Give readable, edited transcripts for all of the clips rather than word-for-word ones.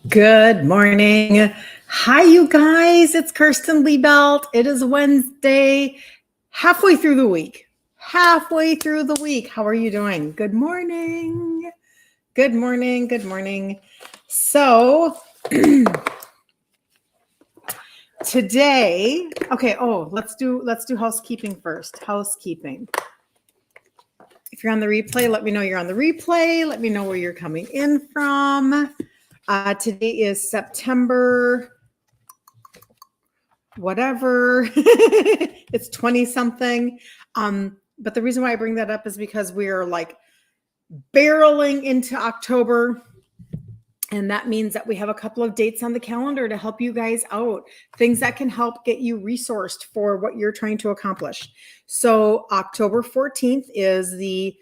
Good morning. Hi, you guys. It's Kirsten Liebelt. It is Wednesday, halfway through the week. Halfway through the week. How are you doing? Good morning. Good morning. Good morning. So, today, okay, let's do housekeeping first. Housekeeping. If you're on the replay, let me know you're on the replay. Let me know where you're coming in from. Today is September, whatever. It's 20 something. But the reason why I bring that up is because we are like barreling into October. And that means that we have a couple of dates on the calendar to help you guys out, things that can help get you resourced for what you're trying to accomplish. So October 14th is the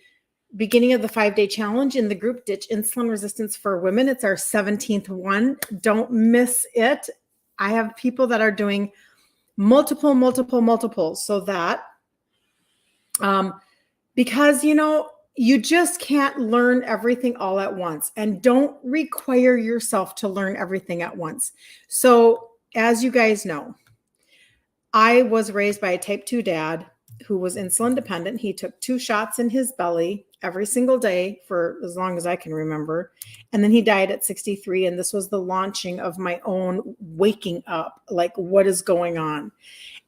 beginning of the 5-day challenge in the group Ditch Insulin Resistance for Women. It's our 17th one. Don't miss it. I have people that are doing multiple, so that because you just can't learn everything all at once, and don't require yourself to learn everything at once. So as you guys know, I was raised by a type 2 dad who was insulin dependent. He took 2 shots in his belly every single day for as long as I can remember. And then he died at 63. And this was the launching of my own waking up, like what is going on.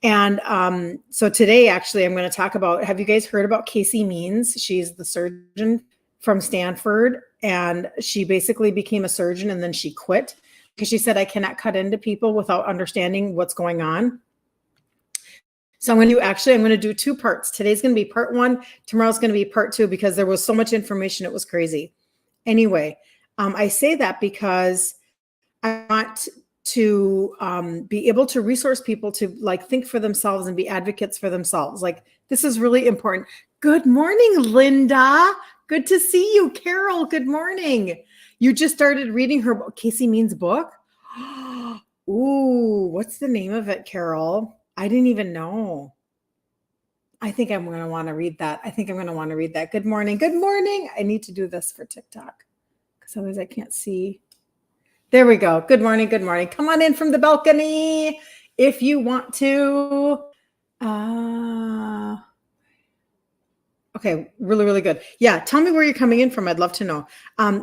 And so today, actually, I'm going to talk about, have you guys heard about Casey Means? She's the surgeon from Stanford. And she basically became a surgeon and then she quit because she said, I cannot cut into people without understanding what's going on. So I'm going to do 2 parts. Today's going to be part 1. Tomorrow's going to be part 2 because there was so much information. It was crazy. Anyway, I say that because I want to be able to resource people to like think for themselves and be advocates for themselves. Like, this is really important. Good morning, Linda. Good to see you. Carol, good morning. You just started reading her Casey Means book? Ooh, what's the name of it, Carol? I didn't even know. I think I'm going to want to read that. Good morning. Good morning. I need to do this for TikTok because otherwise I can't see. There we go. Good morning. Good morning. Come on in from the balcony if you want to. Okay. Really, really good. Yeah. Tell me where you're coming in from. I'd love to know.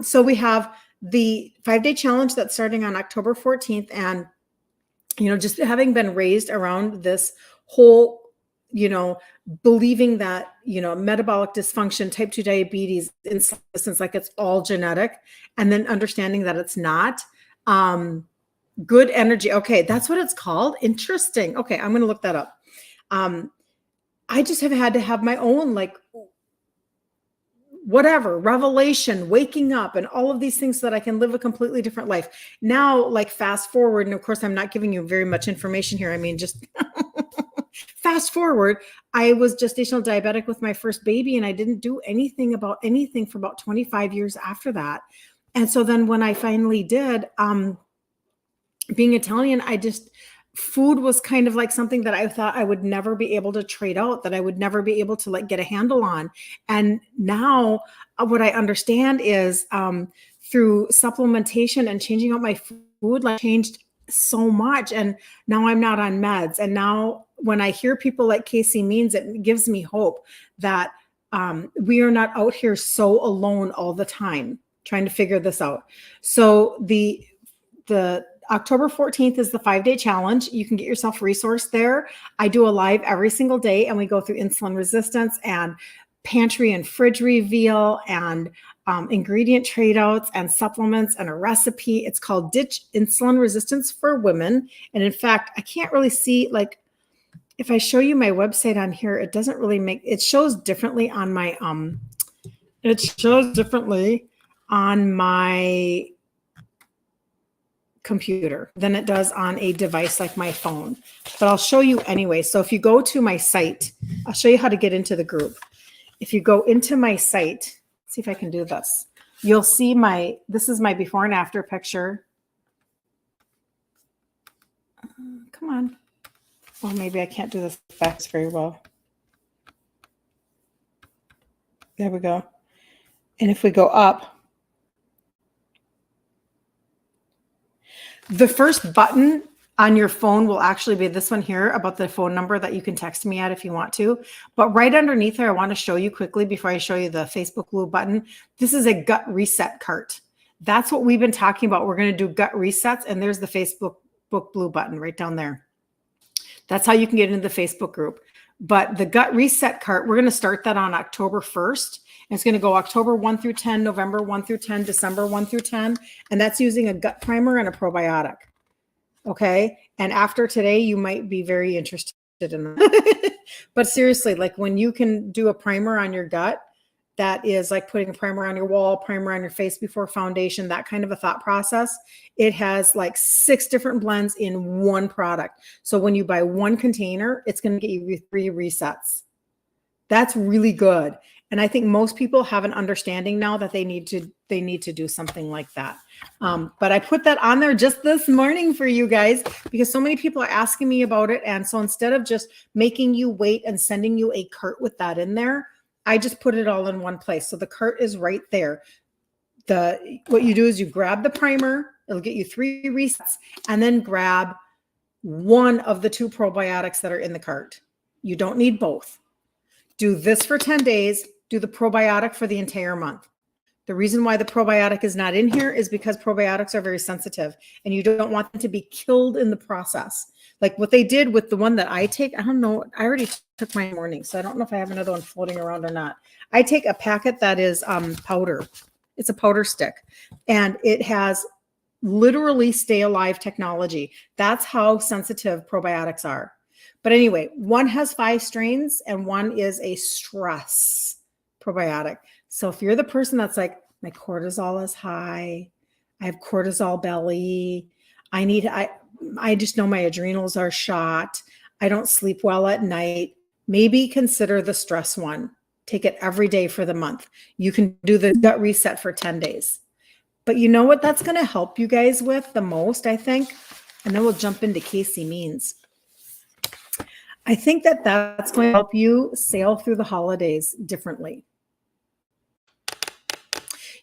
So we have the 5-day challenge that's starting on October 14th. And just having been raised around this whole, believing that, metabolic dysfunction, type 2 diabetes, insulin resistance, like it's all genetic, and then understanding that it's not. Good energy. Okay, that's what it's called. Interesting. Okay, I'm going to look that up. I just have had to have my own, like, whatever, revelation, waking up, and all of these things so that I can live a completely different life. Now, like, fast forward, and of course, I'm not giving you very much information here. I mean, just fast forward, I was gestational diabetic with my first baby, and I didn't do anything about anything for about 25 years after that. And so then when I finally did, being Italian, food was kind of like something that I thought I would never be able to trade out, that I would never be able to like get a handle on. And now what I understand is through supplementation and changing out my food, like changed so much. And now I'm not on meds. And now when I hear people like Casey Means, it gives me hope that we are not out here so alone all the time trying to figure this out. So the October 14th is the 5-day challenge. You can get yourself resourced there. I do a live every single day, and we go through insulin resistance and pantry and fridge reveal and ingredient trade outs and supplements and a recipe. It's called Ditch Insulin Resistance for Women. And in fact, I can't really see, like, if I show you my website on here, it doesn't really it shows differently on my, computer than it does on a device like my phone, but I'll show you anyway. So if you go to my site, I'll show you how to get into the group. If you go into my site, see if I can do this. You'll see this is my before and after picture. Come on. Well, maybe I can't do this effects very well. There we go. And if we go up, The first button on your phone will actually be this one here about the phone number that you can text me at if you want to. But right underneath there, I want to show you quickly before I show you the Facebook Blue button. This is a gut reset cart. That's what we've been talking about. We're going to do gut resets. And there's the Facebook Blue button right down there. That's how you can get into the Facebook group. But the gut reset cart, we're going to start that on October 1st. And it's going to go October 1 through 10, November 1 through 10, December 1 through 10. And that's using a gut primer and a probiotic. Okay. And after today, you might be very interested in that. But seriously, like when you can do a primer on your gut, that is like putting a primer on your wall, primer on your face before foundation, that kind of a thought process. It has like 6 different blends in one product. So when you buy one container, it's going to get you 3 resets. That's really good. And I think most people have an understanding now that they need to do something like that. But I put that on there just this morning for you guys because so many people are asking me about it. And so instead of just making you wait and sending you a cart with that in there, I just put it all in one place. So the cart is right there. What you do is you grab the primer, it'll get you 3 resets, and then grab one of the 2 probiotics that are in the cart. You don't need both. Do this for 10 days, do the probiotic for the entire month. The reason why the probiotic is not in here is because probiotics are very sensitive and you don't want them to be killed in the process. Like what they did with the one that I take, I don't know, I already took my morning, so I don't know if I have another one floating around or not. I take a packet that is powder. It's a powder stick and it has literally stay alive technology. That's how sensitive probiotics are. But anyway, one has 5 strains and one is a stress probiotic. So if you're the person that's like, my cortisol is high, I have cortisol belly, I just know my adrenals are shot, I don't sleep well at night, maybe consider the stress one. Take it every day for the month. You can do the gut reset for 10 days. But you know what that's going to help you guys with the most, I think? And then we'll jump into Casey Means. I think that that's going to help you sail through the holidays differently.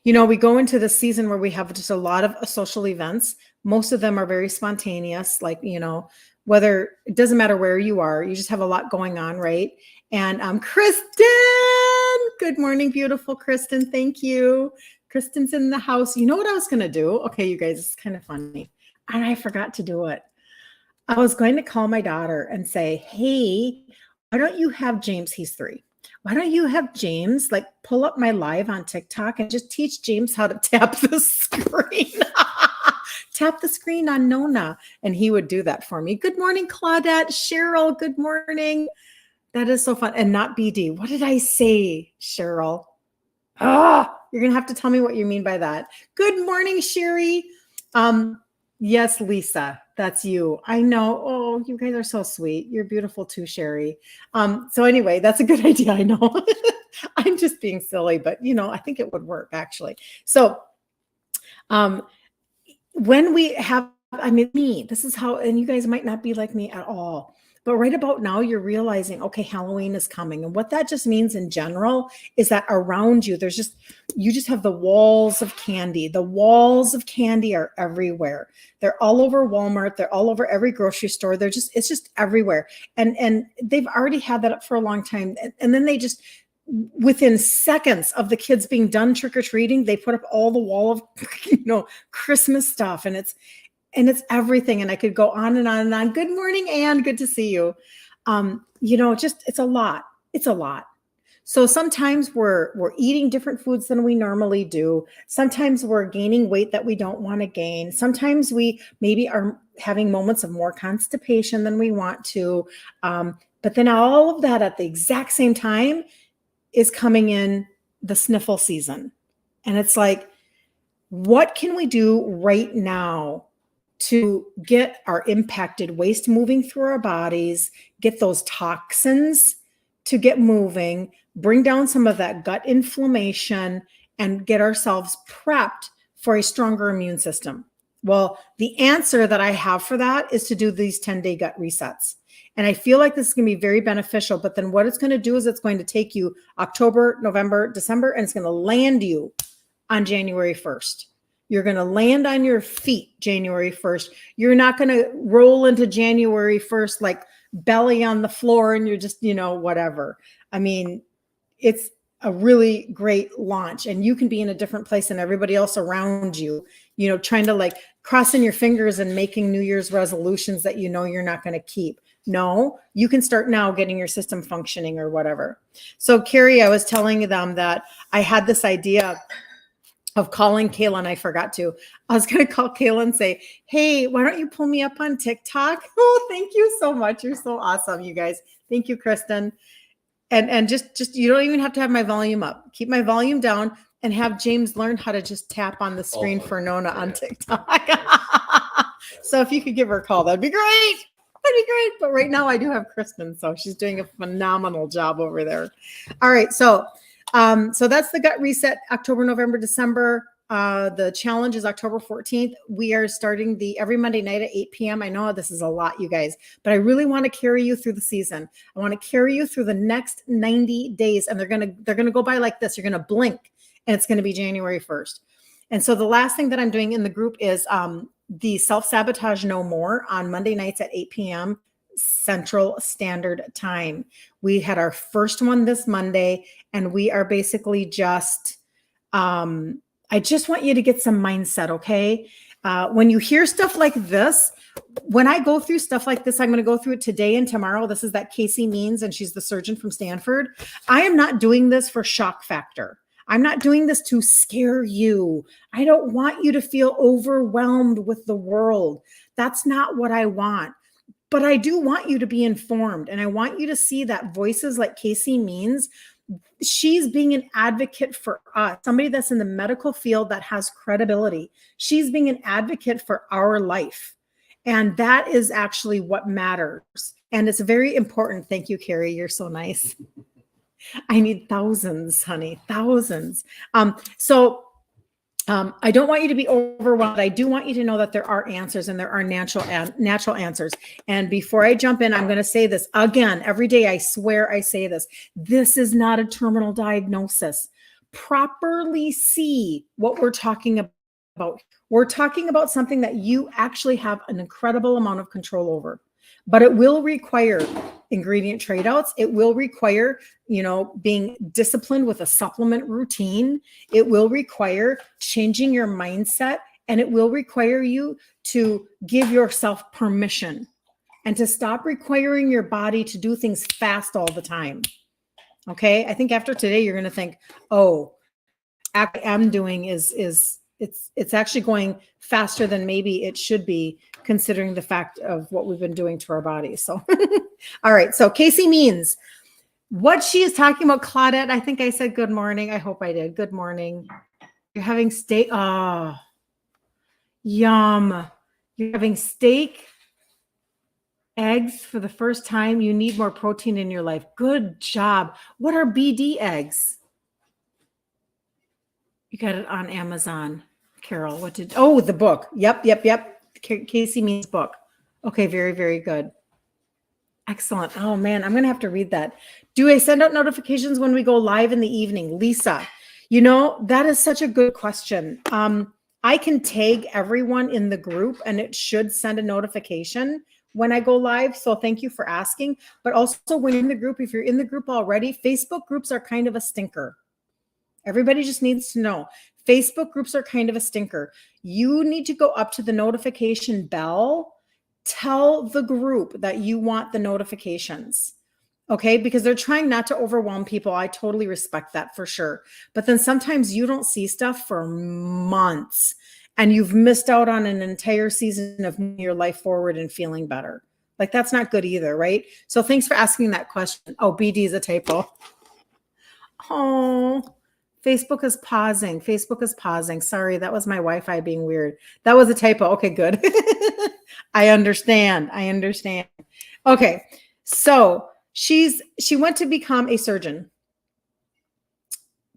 You know, we go into the season where we have just a lot of social events. Most of them are very spontaneous, like, you know, whether it doesn't matter where you are, you just have a lot going on, right? And Kristen, good morning, beautiful Kristen. Thank you. Kristen's in the house. You know what I was going to do? Okay, you guys, it's kind of funny. And I forgot to do it. I was going to call my daughter and say, hey, why don't you have James? He's 3. Why don't you have James like pull up my live on TikTok and just teach James how to tap the screen? Tap the screen on Nona. And he would do that for me. Good morning, Claudette. Cheryl, good morning. That is so fun. And not BD. What did I say, Cheryl? You're going to have to tell me what you mean by that. Good morning, Sherry. Yes, Lisa, that's you. I know. Oh, you guys are so sweet. You're beautiful too, Sherry. So anyway, that's a good idea. I know. I'm just being silly, but you know, I think it would work actually. So when we have, I mean, this is how, and you guys might not be like me at all, but right about now you're realizing, okay, Halloween is coming. And what that just means in general is that around you, you just have the walls of candy. The walls of candy are everywhere. They're all over Walmart. They're all over every grocery store. It's just everywhere. And they've already had that up for a long time. And then they just, within seconds of the kids being done trick-or-treating, they put up all the wall of, Christmas stuff. And it's everything. And I could go on and on and on. Good morning, Anne. Good to see you. It's a lot. It's a lot. So sometimes we're eating different foods than we normally do. Sometimes we're gaining weight that we don't want to gain. Sometimes we maybe are having moments of more constipation than we want to. But then all of that at the exact same time is coming in the sniffle season. And it's like, what can we do right now to get our impacted waste moving through our bodies, get those toxins to get moving, bring down some of that gut inflammation, and get ourselves prepped for a stronger immune system? Well, the answer that I have for that is to do these 10-day gut resets. And I feel like this is going to be very beneficial, but then what it's going to do is it's going to take you October, November, December, and it's going to land you on January 1st. You're going to land on your feet January 1st. You're not going to roll into January 1st like belly on the floor and you're just, whatever. I mean, it's a really great launch, and you can be in a different place than everybody else around you, trying to like crossing your fingers and making New Year's resolutions that you're not going to keep. No, you can start now getting your system functioning or whatever. So Carrie, I was telling them that I had this idea of calling Kayla, and I forgot to. I was going to call Kayla and say, hey, why don't you pull me up on TikTok? Oh, thank you so much. You're so awesome, you guys. Thank you, Kristen. And just you don't even have to have my volume up. Keep my volume down and have James learn how to just tap on the screen for Nona on TikTok. So if you could give her a call, that'd be great. That'd be great. But right now I do have Kristen, so she's doing a phenomenal job over there. All right. So that's the gut reset, October, November, December. The challenge is October 14th. We are starting every Monday night at 8 p.m. I know this is a lot, you guys, but I really want to carry you through the season. I want to carry you through the next 90 days, and they're going to go by like this. You're going to blink and it's going to be January 1st. And so the last thing that I'm doing in the group is the self-sabotage no more on Monday nights at 8 p.m. Central Standard Time. We had our first one this Monday, and we are basically just, I just want you to get some mindset, okay? When you hear stuff like this, when I go through stuff like this, I'm going to go through it today and tomorrow. This is that Casey Means, and she's the surgeon from Stanford. I am not doing this for shock factor. I'm not doing this to scare you. I don't want you to feel overwhelmed with the world. That's not what I want. But I do want you to be informed, and I want you to see that voices like Casey Means, she's being an advocate for us, somebody that's in the medical field that has credibility. She's being an advocate for our life. And that is actually what matters. And it's very important. Thank you, Carrie. You're so nice. I need thousands, honey, thousands. I don't want you to be overwhelmed. I do want you to know that there are answers, and there are natural answers. And before I jump in, I'm going to say this again, every day. I swear I say this. This is not a terminal diagnosis. Properly see what we're talking about. We're talking about something that you actually have an incredible amount of control over, but it will require ingredient trade outs. It will require, being disciplined with a supplement routine. It will require changing your mindset, and it will require you to give yourself permission and to stop requiring your body to do things fast all the time. Okay. I think after today, you're going to think, oh, what I'm doing it's actually going faster than maybe it should be, considering the fact of what we've been doing to our bodies. So, all right. So Casey Means, what she is talking about, Claudette, I think I said good morning. I hope I did. Good morning. You're having steak. Oh, yum. You're having steak, eggs for the first time. You need more protein in your life. Good job. What are BD eggs? You got it on Amazon. Carol, the book. Yep. Casey Means book. Okay, very, very good. Excellent. Oh man, I'm going to have to read that. Do I send out notifications when we go live in the evening? Lisa, that is such a good question. I can tag everyone in the group, and it should send a notification when I go live. So thank you for asking. But also when in the group, if you're in the group already, Facebook groups are kind of a stinker. Everybody just needs to know. Facebook groups are kind of a stinker. You need to go up to the notification bell, tell the group that you want the notifications, okay? Because they're trying not to overwhelm people. I totally respect that for sure. But then sometimes you don't see stuff for months, and you've missed out on an entire season of moving your life forward and feeling better. Like, that's not good either, right? So thanks for asking that question. Oh, BD is a typo. Oh, Facebook is pausing. Sorry, that was my Wi-Fi being weird. That was a typo. Okay, good. I understand. Okay, so she went to become a surgeon,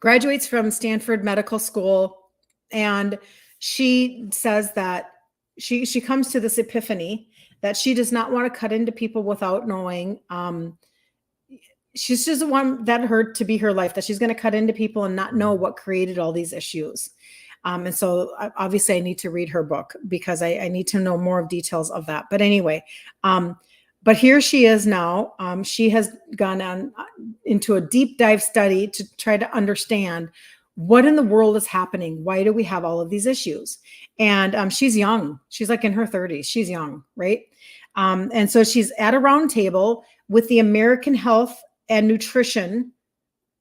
graduates from Stanford Medical School, and she says that she comes to this epiphany that she does not want to cut into people without knowing. She doesn't want that to be her life, that she's going to cut into people and not know what created all these issues. And so obviously I need to read her book because I need to know more of details of that. But anyway, but here she is now. She has gone on into a deep dive study to try to understand what in the world is happening. Why do we have all of these issues? And she's young. She's like in her 30s. She's young, right? And so she's at a round table with the American Health and Nutrition.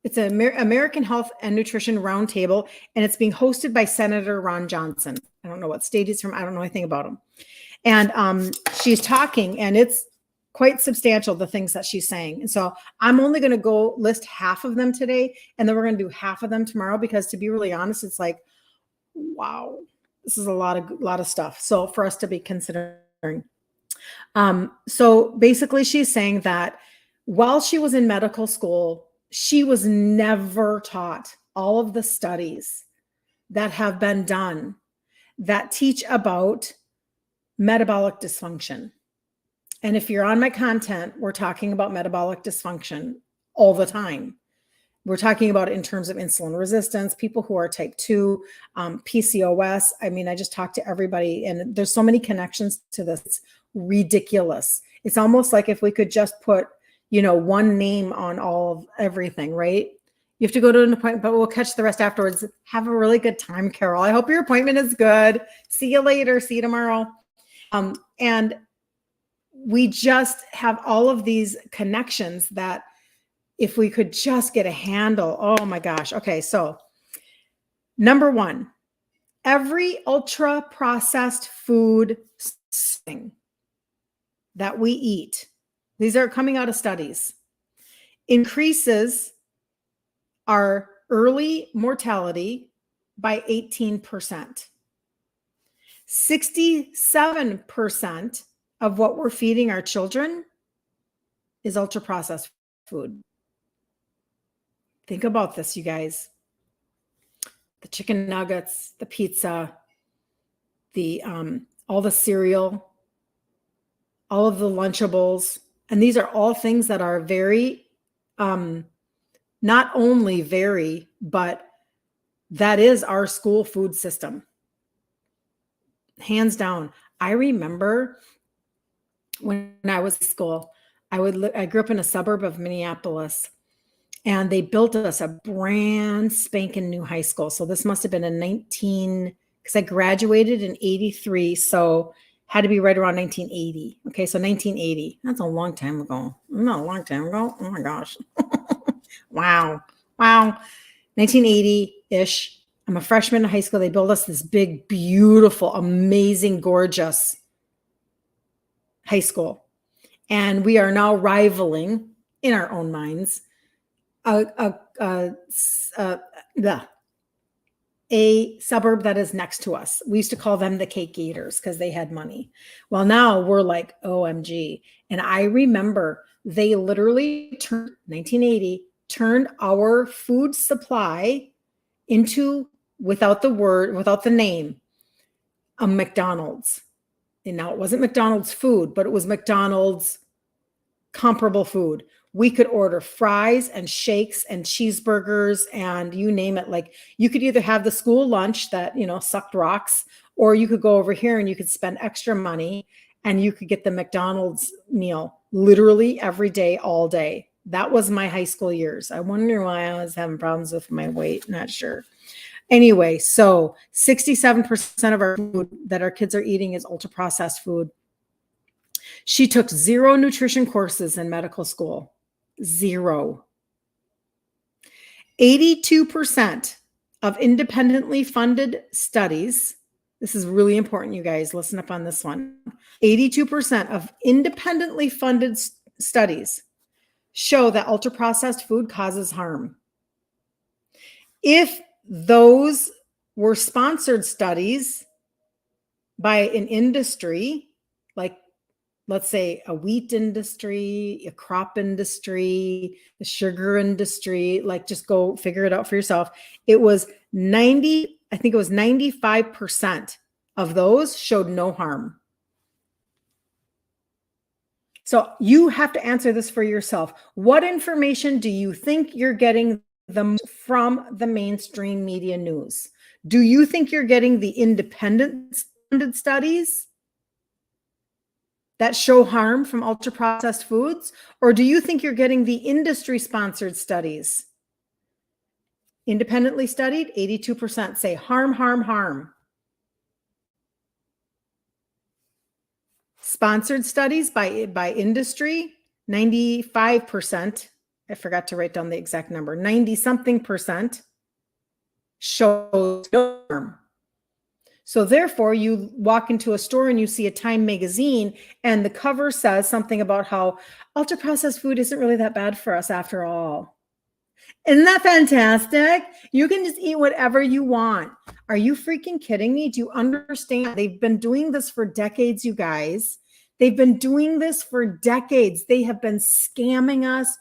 It's an American Health and Nutrition Roundtable, and it's being hosted by Senator Ron Johnson. I don't know what state he's from. I don't know anything about him. And she's talking, and it's quite substantial, the things that she's saying. And so I'm only going to go list half of them today, and then we're going to do half of them tomorrow, because to be really honest, it's like, wow, this is a lot of stuff. So for us to be considering. So basically she's saying that while she was in medical school, she was never taught all of the studies that have been done that teach about metabolic dysfunction. And if you're on my content, we're talking about metabolic dysfunction all the time. We're talking about it in terms of insulin resistance, people who are type 2, PCOS. I mean, I just talked to everybody, and there's so many connections to this. It's ridiculous. It's almost like if we could just put, one name on all of everything, right? You have to go to an appointment, but we'll catch the rest afterwards. Have a really good time, Carol. I hope your appointment is good. See you later. See you tomorrow. And we just have all of these connections that if we could just get a handle, oh my gosh. Okay. So number one, every ultra processed food thing that we eat, these are coming out of studies, increases our early mortality by 18%. 67% of what we're feeding our children is ultra processed food. Think about this, you guys. The chicken nuggets, the pizza, the all the cereal, all of the Lunchables. And these are all things that are very, not only very, but that is our school food system. Hands down. I remember when I was in school, I grew up in a suburb of Minneapolis, and they built us a brand spanking new high school. So this must have been because I graduated in 83. So had to be right around 1980. Okay. So 1980, that's a long time ago. Not a long time ago. Oh my gosh. Wow. 1980-ish. I'm a freshman in high school. They built us this big, beautiful, amazing, gorgeous high school. And we are now rivaling in our own minds a suburb that is next to us. We used to call them the Cake Eaters because they had money. Well, now we're like, OMG. And I remember they literally turned our food supply into, without the name, a McDonald's. And now it wasn't McDonald's food, but it was McDonald's comparable food. We could order fries and shakes and cheeseburgers and you name it. Like, you could either have the school lunch that, sucked rocks, or you could go over here and you could spend extra money and you could get the McDonald's meal literally every day, all day. That was my high school years. I wonder why I was having problems with my weight. Not sure. Anyway, so 67% of our food that our kids are eating is ultra processed food. She took 0 nutrition courses in medical school. 0. 82% of independently funded studies. This is really important, you guys. Listen up on this one. 82% of independently funded studies show that ultra processed food causes harm. If those were sponsored studies by an industry, like, let's say, a wheat industry, a crop industry, the sugar industry, like, just go figure it out for yourself. It was 95% of those showed no harm. So you have to answer this for yourself. What information do you think you're getting from the mainstream media news? Do you think you're getting the independent studies that show harm from ultra processed foods? Or do you think you're getting the industry sponsored studies? Independently studied, 82% say harm, harm, harm. Sponsored studies by industry, 95%. I forgot to write down the exact number. 90 something percent shows no harm. So therefore, you walk into a store and you see a Time magazine and the cover says something about how ultra processed food isn't really that bad for us after all. Isn't that fantastic? You can just eat whatever you want. Are you freaking kidding me? Do you understand? They've been doing this for decades, you guys. They've been doing this for decades. They have been scamming us,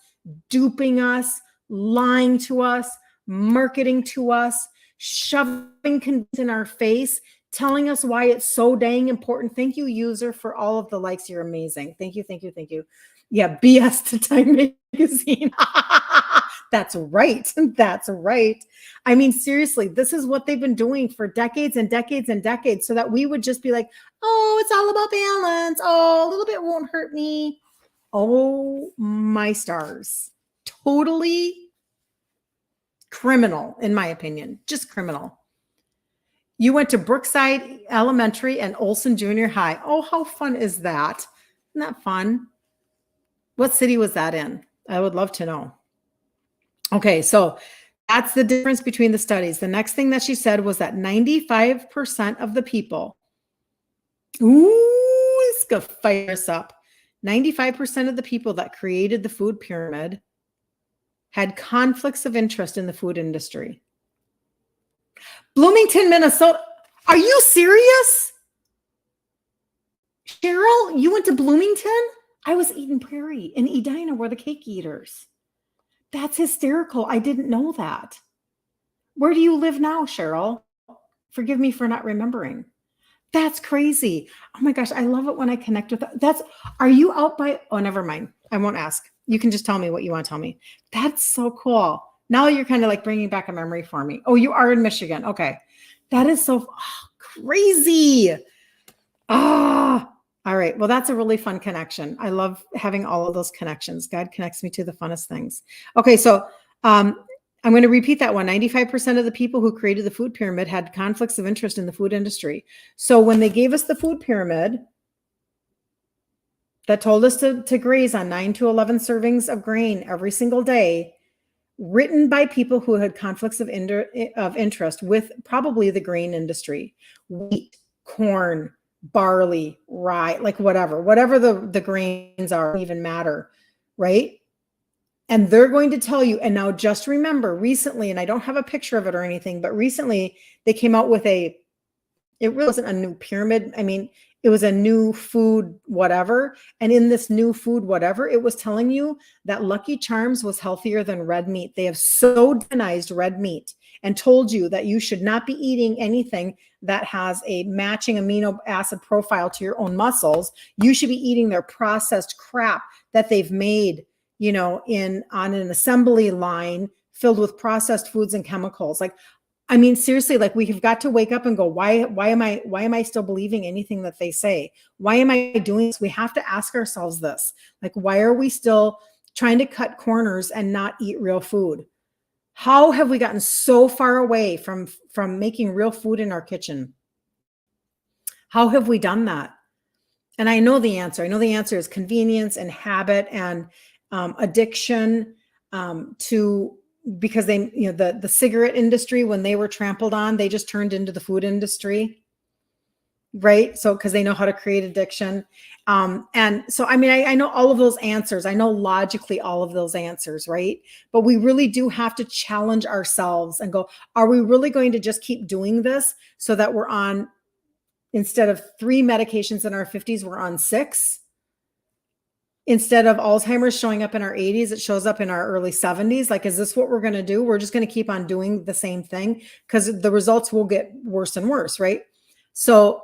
duping us, lying to us, marketing to us, shoving convinced in our face, telling us why it's so dang important. Thank you, user, for all of the likes. You're amazing. Thank you, thank you, thank you. Yeah, BS to Time magazine. That's right. That's right. I mean, seriously, this is what they've been doing for decades and decades and decades, so that we would just be like, oh, it's all about balance. Oh, a little bit won't hurt me. Oh, my stars. Totally criminal, in my opinion. Just criminal. You went to Brookside Elementary and Olson Junior High. Oh, how fun is that? Isn't that fun? What city was that in? I would love to know. Okay, so that's the difference between the studies. The next thing that she said was that 95% of the people, ooh, it's gonna fire us up. 95% of the people that created the food pyramid had conflicts of interest in the food industry. Bloomington, Minnesota. Are you serious? Cheryl, you went to Bloomington? I was Eden Prairie, and Edina were the cake eaters. That's hysterical. I didn't know that. Where do you live now, Cheryl? Forgive me for not remembering. That's crazy. Oh my gosh, I love it when I connect with that. Are you out by, oh, never mind. I won't ask. You can just tell me what you want to tell me. That's so cool. Now you're kind of like bringing back a memory for me. Oh, you are in Michigan. Okay. That is so crazy. Ah, all right. Well, that's a really fun connection. I love having all of those connections. God connects me to the funnest things. Okay. So I'm going to repeat that one. 95% of the people who created the food pyramid had conflicts of interest in the food industry. So when they gave us the food pyramid that told us to graze on 9 to 11 servings of grain every single day, written by people who had conflicts of interest with probably the grain industry, wheat, corn, barley, rye, like whatever the grains are, don't even matter, right? And they're going to tell you, and now just remember recently, and I don't have a picture of it or anything, but recently they came out with it really wasn't a new pyramid. I mean, it was a new food, whatever. And in this new food, whatever, it was telling you that Lucky Charms was healthier than red meat. They have so demonized red meat and told you that you should not be eating anything that has a matching amino acid profile to your own muscles. You should be eating their processed crap that they've made, you know, on an assembly line filled with processed foods and chemicals. Like, I mean, seriously, like we have got to wake up and go, why am I still believing anything that they say? Why am I doing this? We have to ask ourselves this, like, why are we still trying to cut corners and not eat real food? How have we gotten so far away from making real food in our kitchen? How have we done that? And I know the answer. I know the answer is convenience and habit and addiction because they, you know, the cigarette industry, when they were trampled on, they just turned into the food industry, right? So, because they know how to create addiction. And so, I mean, I know all of those answers. I know logically all of those answers, right? But we really do have to challenge ourselves and go, are we really going to just keep doing this so that we're on, instead of 3 medications in our 50s, we're on 6? Instead of Alzheimer's showing up in our 80s, it shows up in our early 70s. Like, is this what we're going to do? We're just going to keep on doing the same thing because the results will get worse and worse, right? So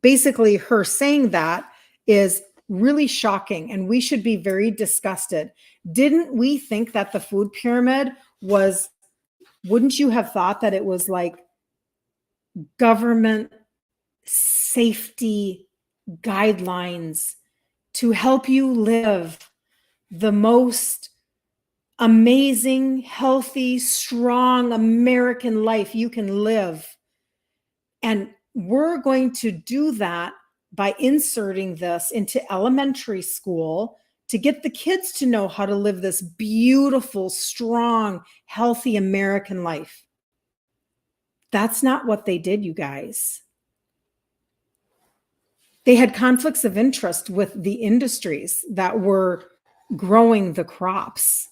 basically her saying that is really shocking, and we should be very disgusted. Didn't we think that the food pyramid was, wouldn't you have thought that it was like government safety guidelines to help you live the most amazing, healthy, strong American life you can live. And we're going to do that by inserting this into elementary school to get the kids to know how to live this beautiful, strong, healthy American life. That's not what they did, you guys. They had conflicts of interest with the industries that were growing the crops.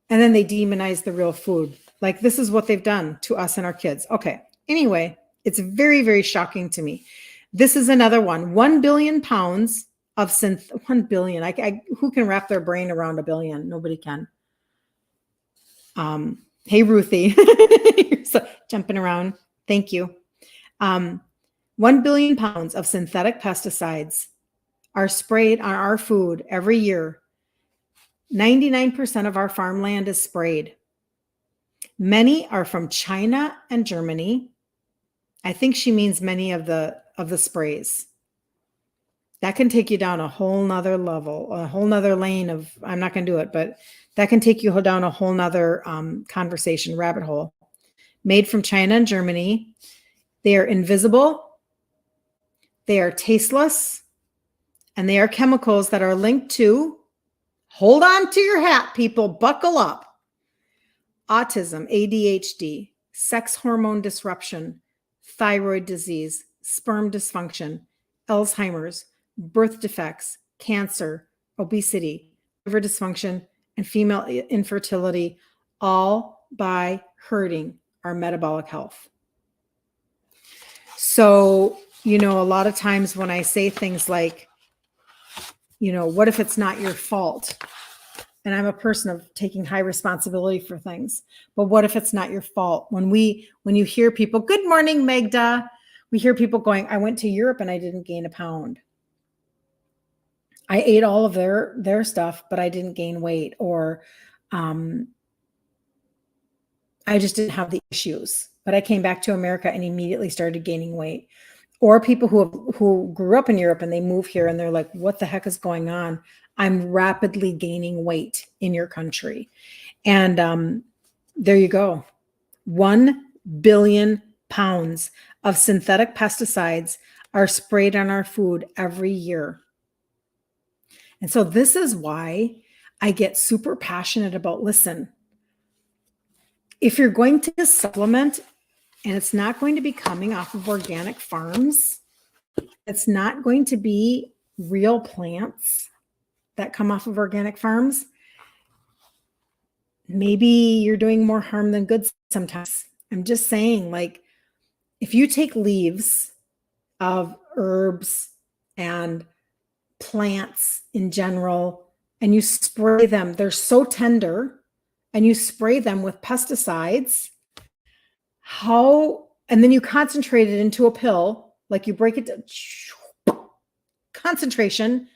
And then they demonized the real food. Like, this is what they've done to us and our kids. Okay. Anyway, it's very, very shocking to me. This is another one. 1 billion pounds of 1 billion. Who can wrap their brain around a billion? Nobody can. Hey, Ruthie. You're so jumping around. Thank you. 1 billion pounds of synthetic pesticides are sprayed on our food every year. 99% of our farmland is sprayed. Many are from China and Germany. I think she means many of the sprays. That can take you down a whole nother level, a whole nother lane of, I'm not going to do it, but that can take you down a whole nother conversation rabbit hole. Made from China and Germany. They are invisible. They are tasteless. And they are chemicals that are linked to, hold on to your hat, people, buckle up. Autism, ADHD, sex hormone disruption, thyroid disease, sperm dysfunction, Alzheimer's, birth defects, cancer, obesity, liver dysfunction, and female infertility, all by hurting our metabolic health. So, a lot of times when I say things like, what if it's not your fault? And I'm a person of taking high responsibility for things. But what if it's not your fault? When you hear people, good morning, Magda, we hear people going, I went to Europe and I didn't gain a pound. I ate all of their stuff, but I didn't gain weight, or I just didn't have the issues. But I came back to America and immediately started gaining weight. Or people who grew up in Europe and they move here and they're like, what the heck is going on? I'm rapidly gaining weight in your country. And there you go. 1 billion pounds of synthetic pesticides are sprayed on our food every year. And so this is why I get super passionate about, listen, if you're going to supplement, and it's not going to be coming off of organic farms, it's not going to be real plants that come off of organic farms, maybe you're doing more harm than good sometimes. I'm just saying, like, if you take leaves of herbs and plants in general and you spray them, they're so tender, and you spray them with pesticides, and then you concentrate it into a pill, like you break it to concentration,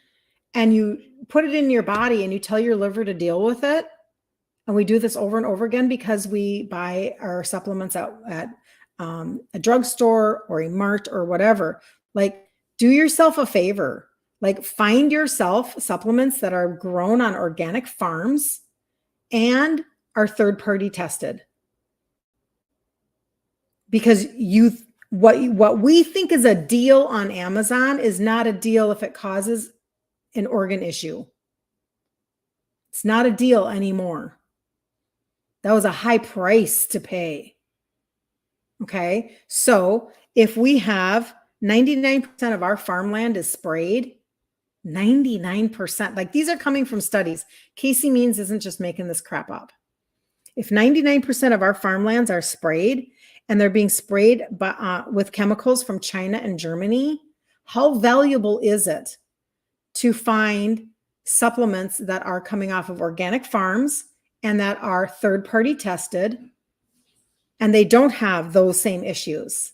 and you put it in your body and you tell your liver to deal with it. And we do this over and over again because we buy our supplements at a drugstore or a mart or whatever. Like, do yourself a favor. Like, find yourself supplements that are grown on organic farms and are third-party tested. Because what we think is a deal on Amazon is not a deal if it causes an organ issue. It's not a deal anymore. That was a high price to pay. Okay. So if we have 99% of our farmland is sprayed, 99%, like, these are coming from studies. Casey Means isn't just making this crap up. If 99% of our farmlands are sprayed, and they're being sprayed with chemicals from China and Germany, how valuable is it to find supplements that are coming off of organic farms and that are third-party tested, and they don't have those same issues?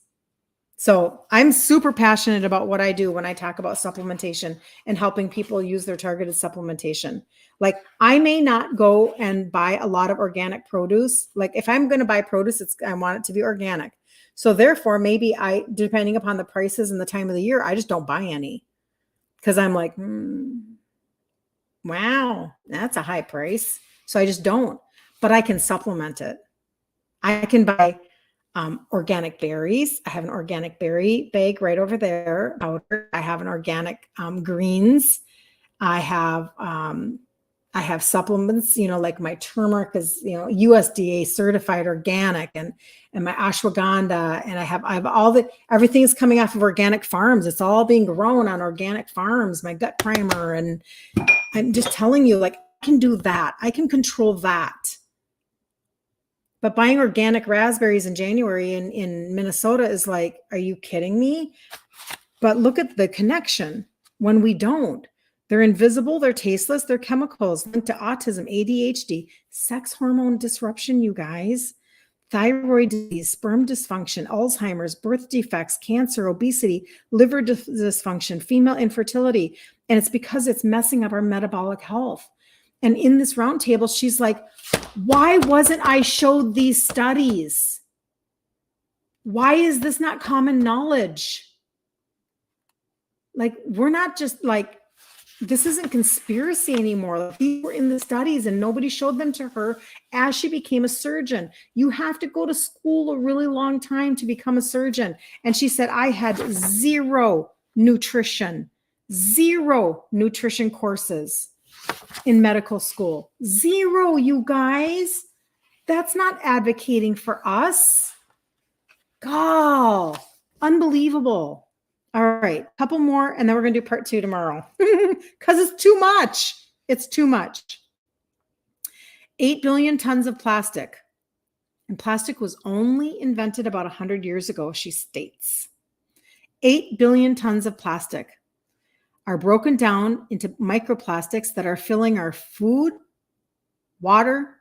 So I'm super passionate about what I do when I talk about supplementation and helping people use their targeted supplementation. Like, I may not go and buy a lot of organic produce. Like, if I'm going to buy produce, I want it to be organic. So therefore, maybe depending upon the prices and the time of the year, I just don't buy any because I'm like, wow, that's a high price. So I just don't, but I can supplement it. I can buy organic berries. I have an organic berry bag right over there. I have an organic greens. I have supplements, like my turmeric is, USDA certified organic, and my ashwagandha, and I have everything is coming off of organic farms. It's all being grown on organic farms, my gut primer. And I'm just telling you, like, I can do that. I can control that. But buying organic raspberries in January in Minnesota is like, are you kidding me? But look at the connection when we don't. They're invisible, they're tasteless, they're chemicals linked to autism, ADHD, sex hormone disruption, you guys, thyroid disease, sperm dysfunction, Alzheimer's, birth defects, cancer, obesity, liver dysfunction, female infertility. And it's because it's messing up our metabolic health. And in this roundtable, she's like, why wasn't I showed these studies? Why is this not common knowledge? Like, we're not just like, this isn't conspiracy anymore. Like, these were in the studies and nobody showed them to her as she became a surgeon. You have to go to school a really long time to become a surgeon. And she said, I had zero nutrition courses in medical school. Zero, you guys. That's not advocating for us. God, unbelievable. All right, a couple more, and then we're going to do part 2 tomorrow because it's too much. It's too much. 8 billion tons of plastic. And plastic was only invented about 100 years ago, she states. 8 billion tons of plastic are broken down into microplastics that are filling our food, water,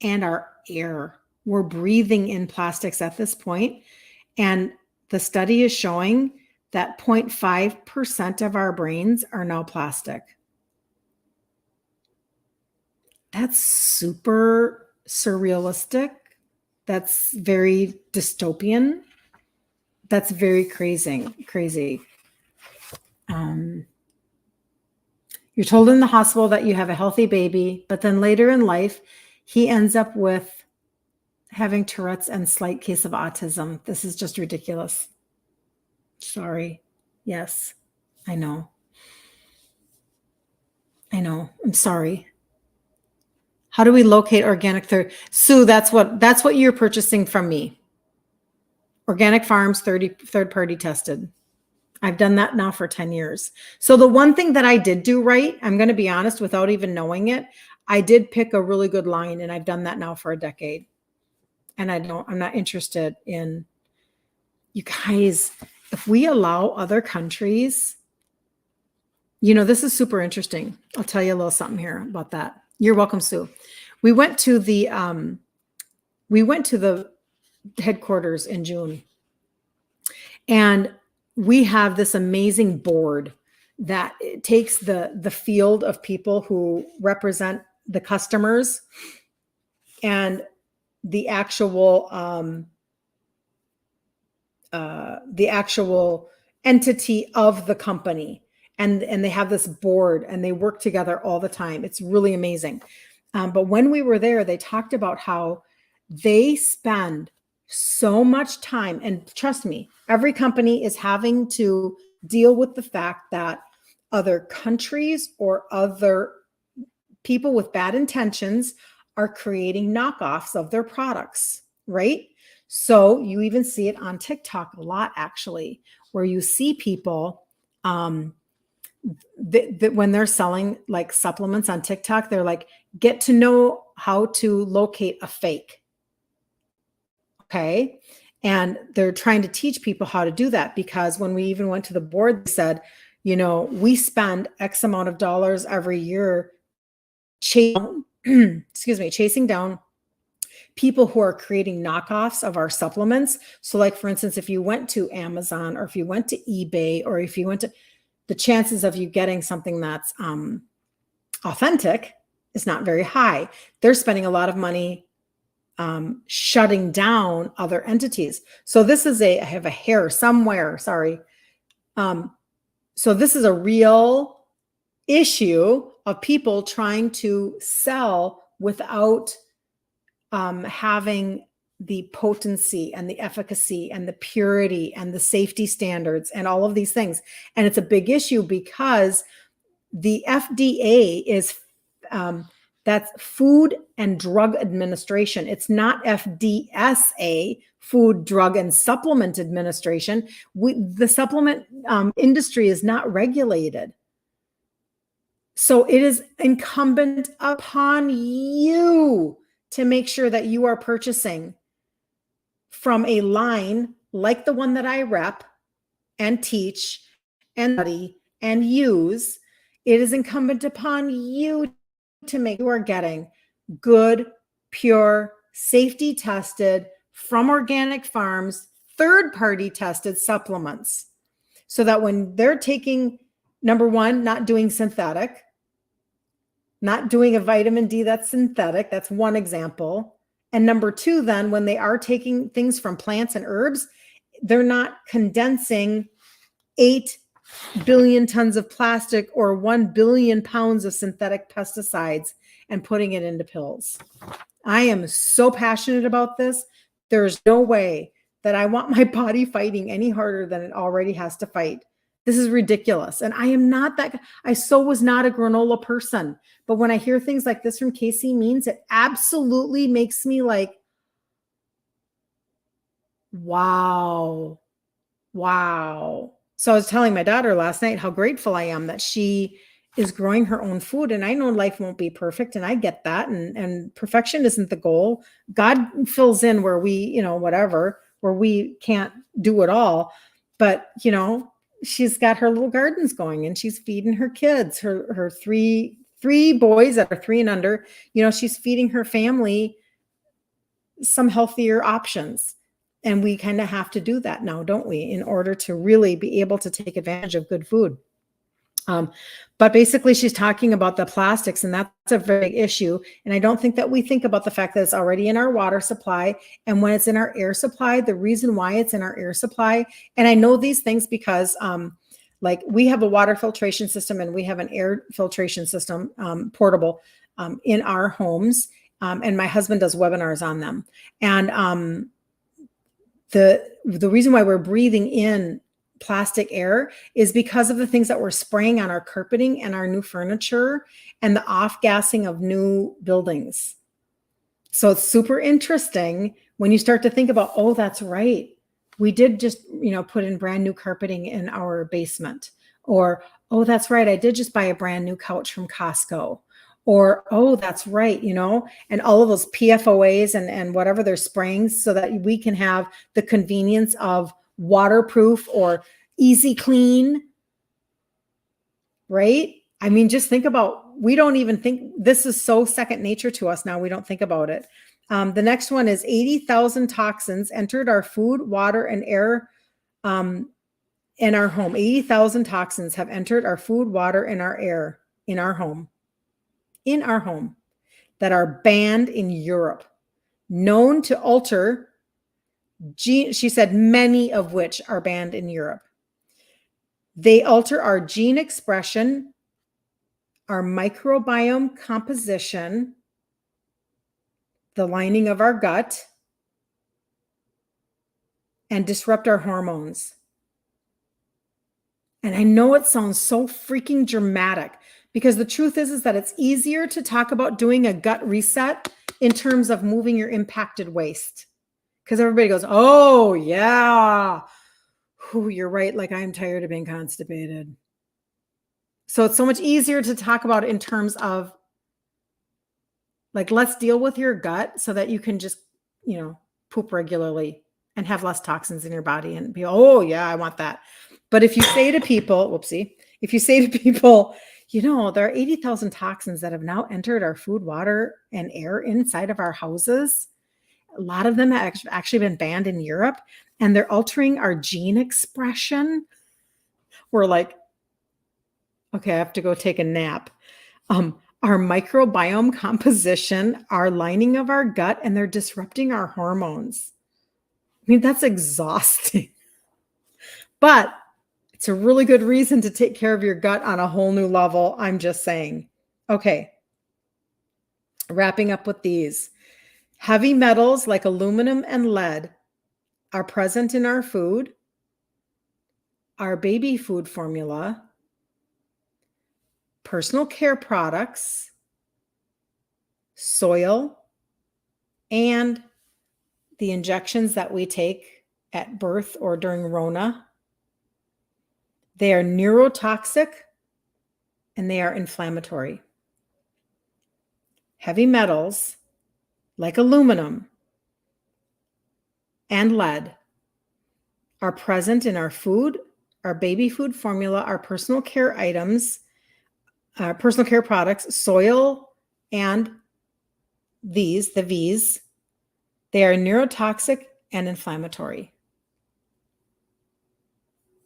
and our air. We're breathing in plastics at this point, and the study is showing that 0.5% of our brains are now plastic. That's super surrealistic. That's very dystopian. That's very crazy. You're told in the hospital that you have a healthy baby, but then later in life, he ends up with having Tourette's and slight case of autism. This is just ridiculous. Sorry. Yes, I know. I'm sorry. How do we locate organic Sue, that's what you're purchasing from me. Organic farms, third party tested. I've done that now for 10 years. So the one thing that I did do right, I'm going to be honest, without even knowing it, I did pick a really good line, and I've done that now for a decade. And I'm not interested in, you guys, if we allow other countries, this is super interesting. I'll tell you a little something here about that. You're welcome, Sue. We went to the headquarters in June, and we have this amazing board that takes the field of people who represent the customers and the actual entity of the company. And they have this board and they work together all the time. It's really amazing. But when we were there, they talked about how they spend so much time, and trust me, every company is having to deal with the fact that other countries or other people with bad intentions are creating knockoffs of their products, right? So you even see it on TikTok a lot, actually, where you see people that when they're selling like supplements on TikTok, they're like, get to know how to locate a fake. Okay. And they're trying to teach people how to do that, because when we even went to the board, they said, we spend X amount of dollars every year chasing down people who are creating knockoffs of our supplements. So like, for instance, if you went to Amazon or if you went to eBay or if you went to, the chances of you getting something that's authentic is not very high. They're spending a lot of money shutting down other entities. So this is I have a hair somewhere, sorry. So this is a real issue of people trying to sell without having the potency and the efficacy and the purity and the safety standards and all of these things. And it's a big issue because the FDA is that's Food and Drug Administration. It's not FDSA, Food, Drug, and Supplement Administration. The supplement industry is not regulated. So it is incumbent upon you to make sure that you are purchasing from a line like the one that I rep and teach and study and use. It is incumbent upon you to make sure you are getting good, pure, safety tested from organic farms, third-party tested supplements, so that when they're taking, number one, not doing synthetic, not doing a vitamin D that's synthetic, that's one example. And number two, then when they are taking things from plants and herbs, they're not condensing 8 billion tons of plastic or 1 billion pounds of synthetic pesticides and putting it into pills. I am so passionate about this. There's no way that I want my body fighting any harder than it already has to fight. This is ridiculous. And I am not that, I was not a granola person. But when I hear things like this from Casey Means, it absolutely makes me like, wow. So I was telling my daughter last night how grateful I am that she is growing her own food. And I know life won't be perfect, and I get that. And perfection isn't the goal. God fills in where we, whatever, where we can't do it all. But, she's got her little gardens going, and she's feeding her kids, her three boys that are 3 and under. She's feeding her family some healthier options. And we kind of have to do that now, don't we, in order to really be able to take advantage of good food. But basically, she's talking about the plastics, and that's a very big issue. And I don't think that we think about the fact that it's already in our water supply. And when it's in our air supply, the reason why it's in our air supply, and I know these things because like we have a water filtration system and we have an air filtration system, portable, in our homes. And my husband does webinars on them. And the reason why we're breathing in plastic air is because of the things that we're spraying on our carpeting and our new furniture and the off-gassing of new buildings. So it's super interesting when you start to think about, oh, that's right. We did just, put in brand new carpeting in our basement. Or, oh, that's right. I did just buy a brand new couch from Costco. Or, oh, that's right, and all of those PFOAs and whatever they're spraying so that we can have the convenience of waterproof or easy clean, right? I mean, just think about, we don't even think, this is so second nature to us now, we don't think about it. The next one is 80,000 toxins entered our food, water, and air in our home. 80,000 toxins have entered our food, water, and our air in our home. That are banned in Europe, known to alter gene. She said many of which are banned in Europe. They alter our gene expression, our microbiome composition, the lining of our gut, and disrupt our hormones. And I know it sounds so freaking dramatic, because the truth is that it's easier to talk about doing a gut reset in terms of moving your impacted waste. Because everybody goes, oh, yeah. Ooh, you're right. Like, I'm tired of being constipated. So it's so much easier to talk about it in terms of, like, let's deal with your gut so that you can just, poop regularly and have less toxins in your body and be, oh, yeah, I want that. But if you say to people, there are 80,000 toxins that have now entered our food, water, and air inside of our houses. A lot of them have actually been banned in Europe, and they're altering our gene expression. We're like, okay, I have to go take a nap. our microbiome composition, our lining of our gut, and they're disrupting our hormones. I mean, that's exhausting. But it's a really good reason to take care of your gut on a whole new level. I'm just saying. Okay. Wrapping up with these. Heavy metals like aluminum and lead are present in our food, our baby food formula, personal care products, soil, and the injections that we take at birth or during Rona. They are neurotoxic and they are inflammatory. Heavy metals like aluminum and lead are present in our food, our baby food formula, our personal care items, personal care products, soil, and the V's. They are neurotoxic and inflammatory.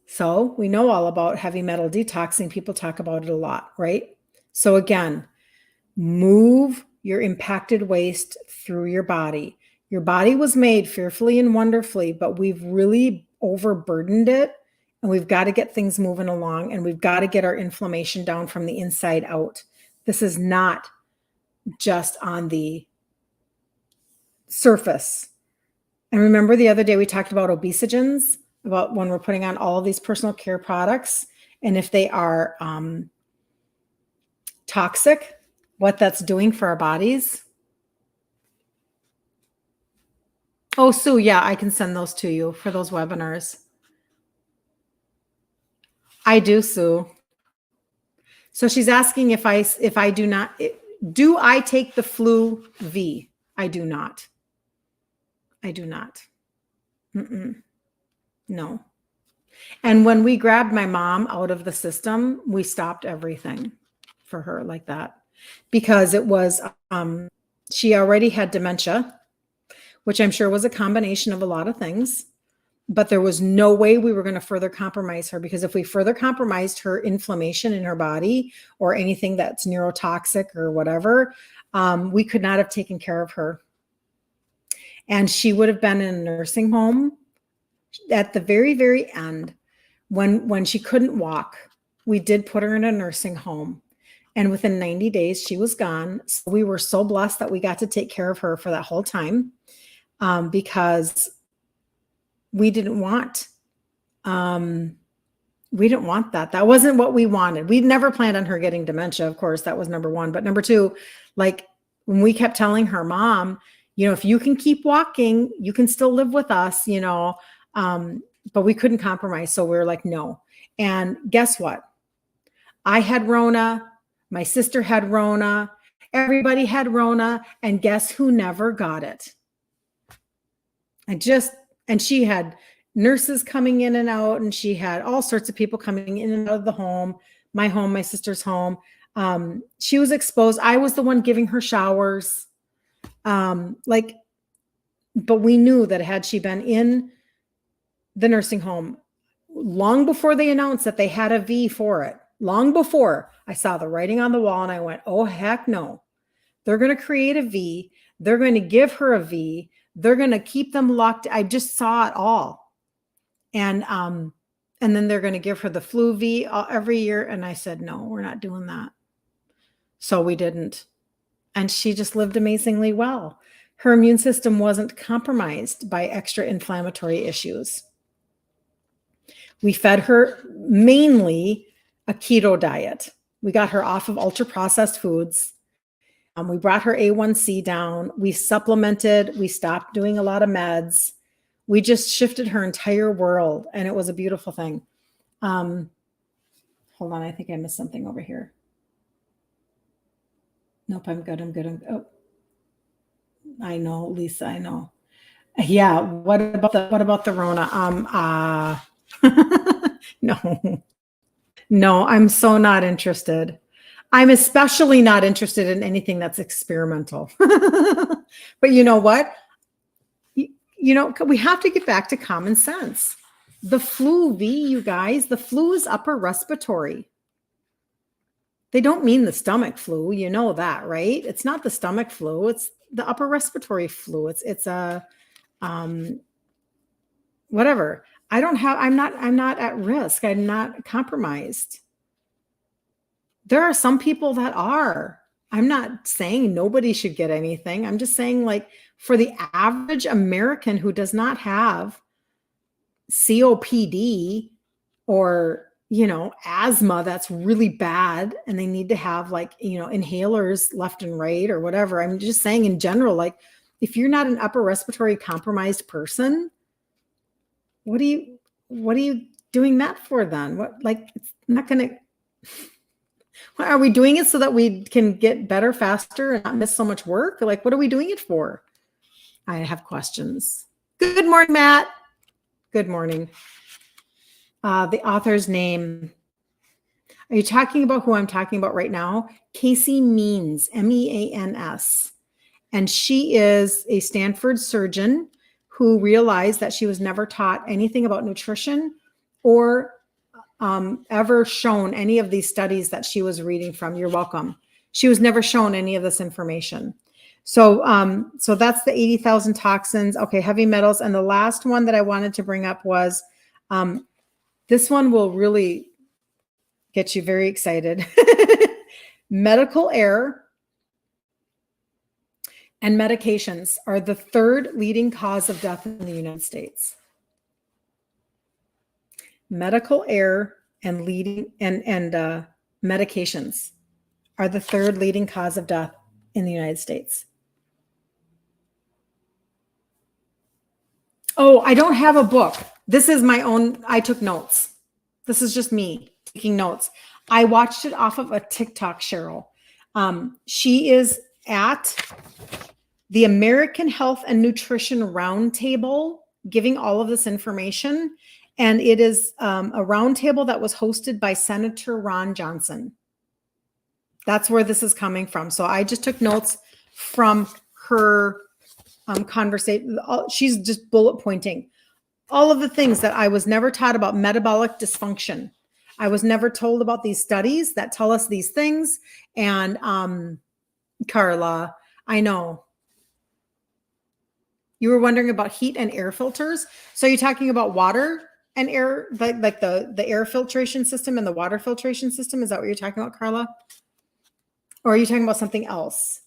So we know all about heavy metal detoxing. People talk about it a lot, right? So again, move your impacted waste through your body. Your body was made fearfully and wonderfully, but we've really overburdened it, and we've got to get things moving along, and we've got to get our inflammation down from the inside out. This is not just on the surface. And remember the other day we talked about obesogens, about when we're putting on all of these personal care products, and if they are toxic, what that's doing for our bodies. Oh, Sue, yeah, I can send those to you for those webinars. I do, Sue. So she's asking if I do not, do I take the flu V? I do not. I do not. No. And when we grabbed my mom out of the system, we stopped everything for her like that, because it was, she already had dementia, which I'm sure was a combination of a lot of things, but there was no way we were going to further compromise her, because if we further compromised her inflammation in her body or anything that's neurotoxic or whatever, we could not have taken care of her. And she would have been in a nursing home at the very, very end. When she couldn't walk, we did put her in a nursing home. And within 90 days, she was gone. So we were so blessed that we got to take care of her for that whole time, because we didn't want that. That wasn't what we wanted. We'd never planned on her getting dementia. Of course, that was number one. But number two, like when we kept telling her, Mom, if you can keep walking, you can still live with us, but we couldn't compromise. So we were like, no. And guess what? I had Rona. My sister had Rona. Everybody had Rona. And guess who never got it? And she had nurses coming in and out, and she had all sorts of people coming in and out of the home, my sister's home. She was exposed. I was the one giving her showers. But we knew that had she been in the nursing home, long before they announced that they had a V for it, long before, I saw the writing on the wall and I went, oh, heck no. They're going to create a V. They're going to give her a V. They're going to keep them locked. I just saw it all. And then they're going to give her the flu V every year. And I said, no, we're not doing that. So we didn't. And she just lived amazingly well. Her immune system wasn't compromised by extra inflammatory issues. We fed her mainly a keto diet. We got her off of ultra processed foods. We brought her A1C down. We supplemented. We stopped doing a lot of meds. We just shifted her entire world, and it was a beautiful thing. Hold on. I think I missed something over here. Nope, I'm good. Oh, I know, Lisa, I know. Yeah. What about the Rona? No, I'm so not interested. I'm especially not interested in anything that's experimental. But you know what? We have to get back to common sense. The flu V, you guys, the flu is upper respiratory. They don't mean the stomach flu. You know that, right? It's not the stomach flu. It's the upper respiratory flu. It's a whatever. I'm not at risk. I'm not compromised. There are some people that are. I'm not saying nobody should get anything. I'm just saying, like, for the average American who does not have COPD or, asthma that's really bad and they need to have, like, inhalers left and right or whatever. I'm just saying in general, like, if you're not an upper respiratory compromised person, what are you doing that for then? What, like, it's not going to, are we doing it so that we can get better faster and not miss so much work? Like, what are we doing it for? I have questions. Good morning, Matt. Good morning. The author's name. Are you talking about who I'm talking about right now? Casey Means, Means. And she is a Stanford surgeon who realized that she was never taught anything about nutrition or ever shown any of these studies that she was reading from. You're welcome. She was never shown any of this information. So that's the 80,000 toxins. Okay, heavy metals. And the last one that I wanted to bring up was, this one will really get you very excited. Medical error and medications are the third leading cause of death in the United States. Medical error and medications are the third leading cause of death in the United States. Oh, I don't have a book. This is my own. I took notes. This is just me taking notes. I watched it off of a TikTok, Cheryl. She is at the American Health and Nutrition Roundtable giving all of this information. And it is a roundtable that was hosted by Senator Ron Johnson. That's where this is coming from. So I just took notes from her conversation. She's just bullet pointing all of the things that I was never taught about metabolic dysfunction. I was never told about these studies that tell us these things. And Carla, I know. You were wondering about heat and air filters. So you're talking about water and air, like the air filtration system and the water filtration system. Is that what you're talking about, Carla? Or are you talking about something else?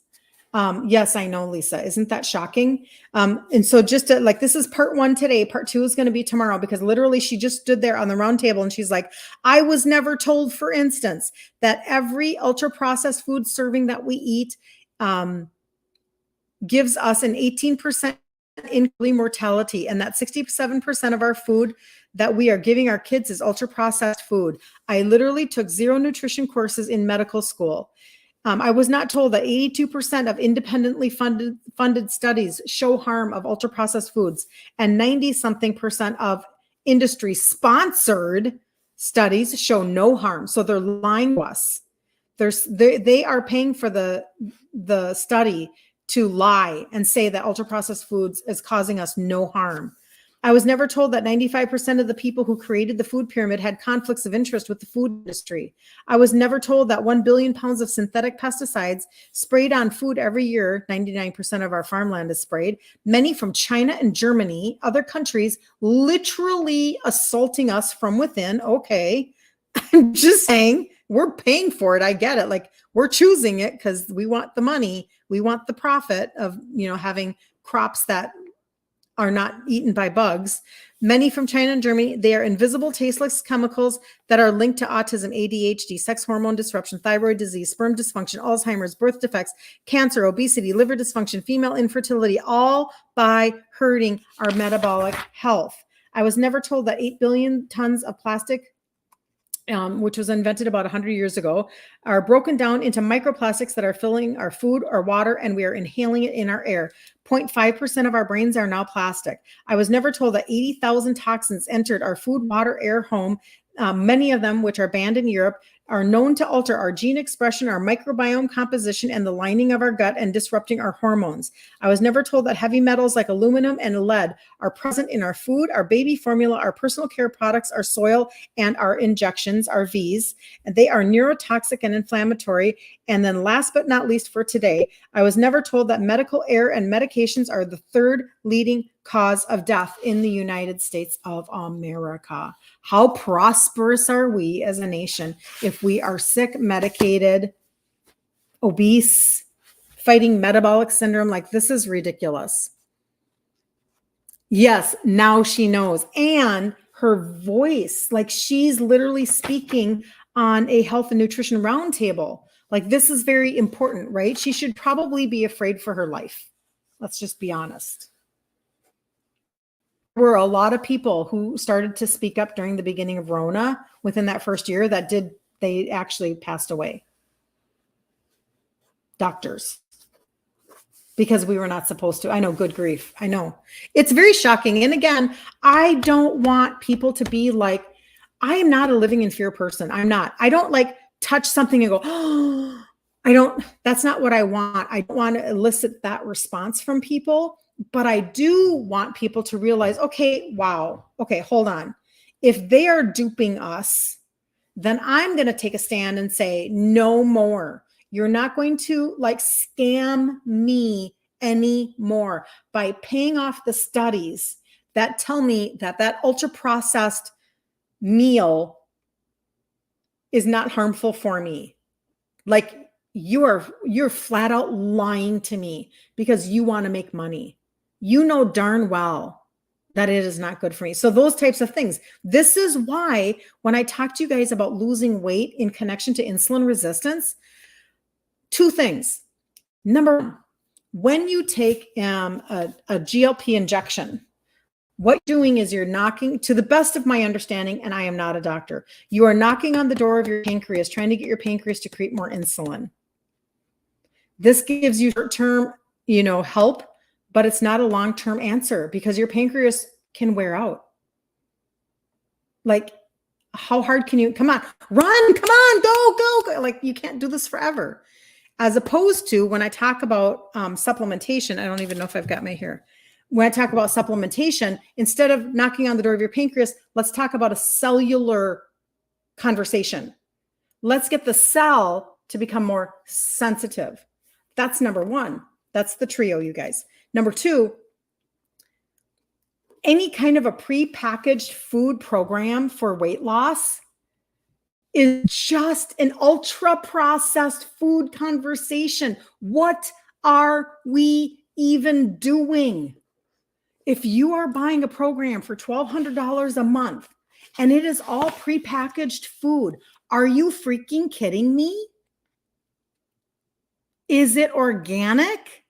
Yes, I know, Lisa. Isn't that shocking? And so just to, like, this is part one today. Part two is going to be tomorrow, because literally she just stood there on the round table and she's like, I was never told, for instance, that every ultra processed food serving that we eat gives us an 18% in mortality, and that 67% of our food that we are giving our kids is ultra processed food. I literally took 0 nutrition courses in medical school. I was not told that 82% of independently funded studies show harm of ultra processed foods, and 90-something% of industry sponsored studies show no harm. So they're lying to us. They are paying for the study to lie and say that ultra processed foods is causing us no harm. I was never told that 95% of the people who created the food pyramid had conflicts of interest with the food industry. I was never told that 1 billion pounds of synthetic pesticides sprayed on food every year, 99% of our farmland is sprayed, many from China and Germany, other countries, literally assaulting us from within. Okay, I'm just saying, we're paying for it. I get it. Like, we're choosing it because we want the money. We want the profit of, having crops that are not eaten by bugs. Many from China and Germany, they are invisible, tasteless chemicals that are linked to autism, ADHD, sex hormone disruption, thyroid disease, sperm dysfunction, Alzheimer's, birth defects, cancer, obesity, liver dysfunction, female infertility, all by hurting our metabolic health. I was never told that 8 billion tons of plastic, which was invented about 100 years ago, are broken down into microplastics that are filling our food or water, and we are inhaling it in our air. 0.5% of our brains are now plastic. I was never told that 80,000 toxins entered our food, water, air, home. Many of them, which are banned in Europe, are known to alter our gene expression, our microbiome composition, and the lining of our gut and disrupting our hormones. I was never told that heavy metals like aluminum and lead are present in our food, our baby formula, our personal care products, our soil, and our injections, our Vs. And they are neurotoxic and inflammatory. And then last but not least for today, I was never told that medical error and medications are the third leading cause of death in the United States of America. How prosperous are we as a nation if we are sick, medicated, obese, fighting metabolic syndrome? Like, this is ridiculous. Yes, now she knows. And her voice, like she's literally speaking on a health and nutrition roundtable. Like, this is very important, right? She should probably be afraid for her life. Let's just be honest. There were a lot of people who started to speak up during the beginning of Rona within that first year they actually passed away. Doctors. Because we were not supposed to. I know, good grief. I know. It's very shocking. And again, I don't want people to be like, I am not a living in fear person. I'm not. I don't like touch something and go, oh, that's not what I want. I don't want to elicit that response from people. But I do want people to realize, okay, wow, okay, hold on. If they are duping us, then I'm going to take a stand and say, no more. You're not going to like scam me anymore by paying off the studies that tell me that ultra processed meal is not harmful for me. Like you're flat out lying to me because you want to make money. You know darn well that it is not good for me. So those types of things. This is why when I talk to you guys about losing weight in connection to insulin resistance, two things. Number one, when you take a GLP injection, what you're doing is you're knocking, to the best of my understanding, and I am not a doctor, you are knocking on the door of your pancreas, trying to get your pancreas to create more insulin. This gives you short-term, help, but it's not a long-term answer because your pancreas can wear out. Like, how hard can you, come on, run, come on, go. Like, you can't do this forever. As opposed to when I talk about supplementation, I don't even know if I've got my here. When I talk about supplementation, instead of knocking on the door of your pancreas, let's talk about a cellular conversation. Let's get the cell to become more sensitive. That's number one. That's the trio, you guys. Number two, any kind of a prepackaged food program for weight loss is just an ultra processed food conversation. What are we even doing? If you are buying a program for $1,200 a month and it is all prepackaged food, are you freaking kidding me? Is it organic?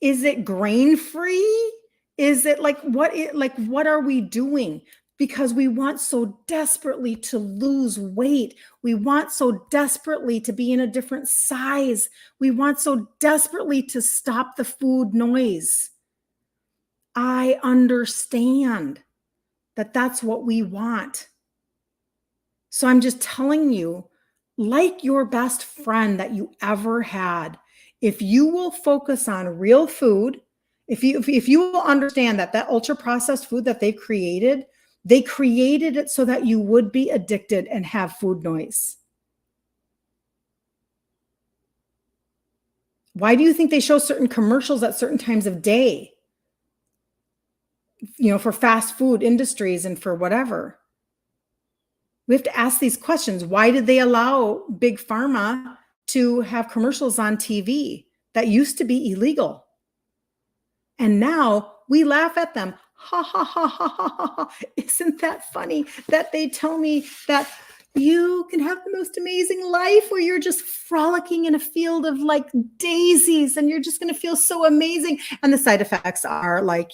Is it grain-free? Is it what are we doing? Because we want so desperately to lose weight. We want so desperately to be in a different size. We want so desperately to stop the food noise. I understand that that's what we want. So I'm just telling you, like your best friend that you ever had, if you will focus on real food, if you will understand that ultra processed food that they created it so that you would be addicted and have food noise. Why do you think they show certain commercials at certain times of day? For fast food industries and for whatever. We have to ask these questions. Why did they allow Big Pharma to have commercials on TV that used to be illegal? And now we laugh at them. Ha, ha, ha, ha, ha, ha, ha. Isn't that funny that they tell me that you can have the most amazing life where you're just frolicking in a field of like daisies and you're just going to feel so amazing. And the side effects are like,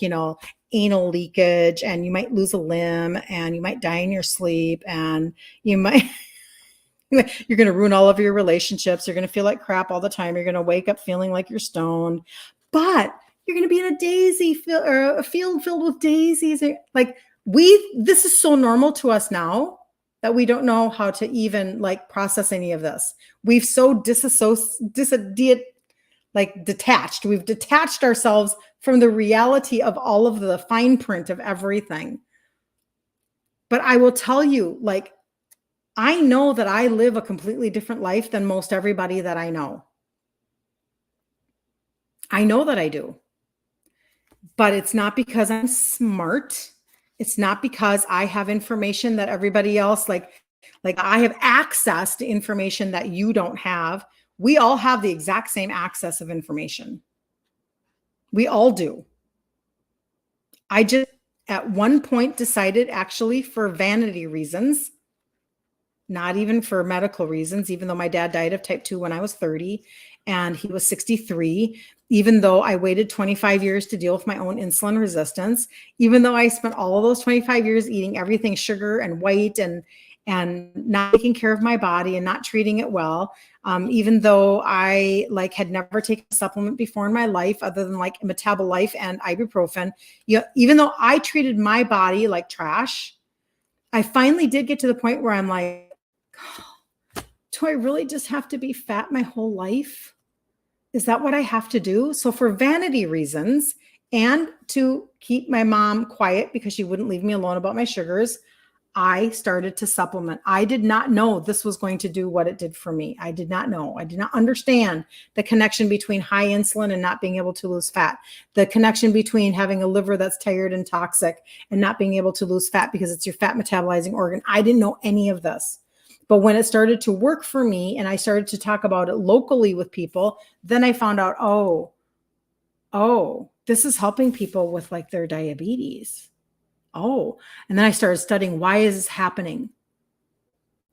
anal leakage, and you might lose a limb, and you might die in your sleep, and you're going to ruin all of your relationships. You're going to feel like crap all the time. You're going to wake up feeling like you're stoned, but you're going to be in a daisy field or a field filled with daisies. Like this is so normal to us now. that we don't know how to even like process any of this. We've so detached. We've detached ourselves from the reality of all of the fine print of everything. But I will tell you, like, I know that I live a completely different life than most everybody that I know. I know that I do. But it's not because I'm smart. It's not because I have information that everybody else, like I have access to information that you don't have. We all have the exact same access of information. We all do. I just at one point decided, actually, for vanity reasons, not even for medical reasons, even though my dad died of type 2 when I was 30 and he was 63, even though I waited 25 years to deal with my own insulin resistance, even though I spent all of those 25 years eating everything sugar and white and not taking care of my body and not treating it well, even though I like had never taken a supplement before in my life other than like metabolic and ibuprofen, even though I treated my body like trash, I finally did get to the point where I'm like, do I really just have to be fat my whole life? Is that what I have to do? So for vanity reasons and to keep my mom quiet because she wouldn't leave me alone about my sugars, I started to supplement. I did not know this was going to do what it did for me. I did not know. I did not understand the connection between high insulin and not being able to lose fat, the connection between having a liver that's tired and toxic and not being able to lose fat because it's your fat metabolizing organ. I didn't know any of this. But when it started to work for me and I started to talk about it locally with people, then I found out, oh, this is helping people with like their diabetes. Oh, and then I started studying, why is this happening?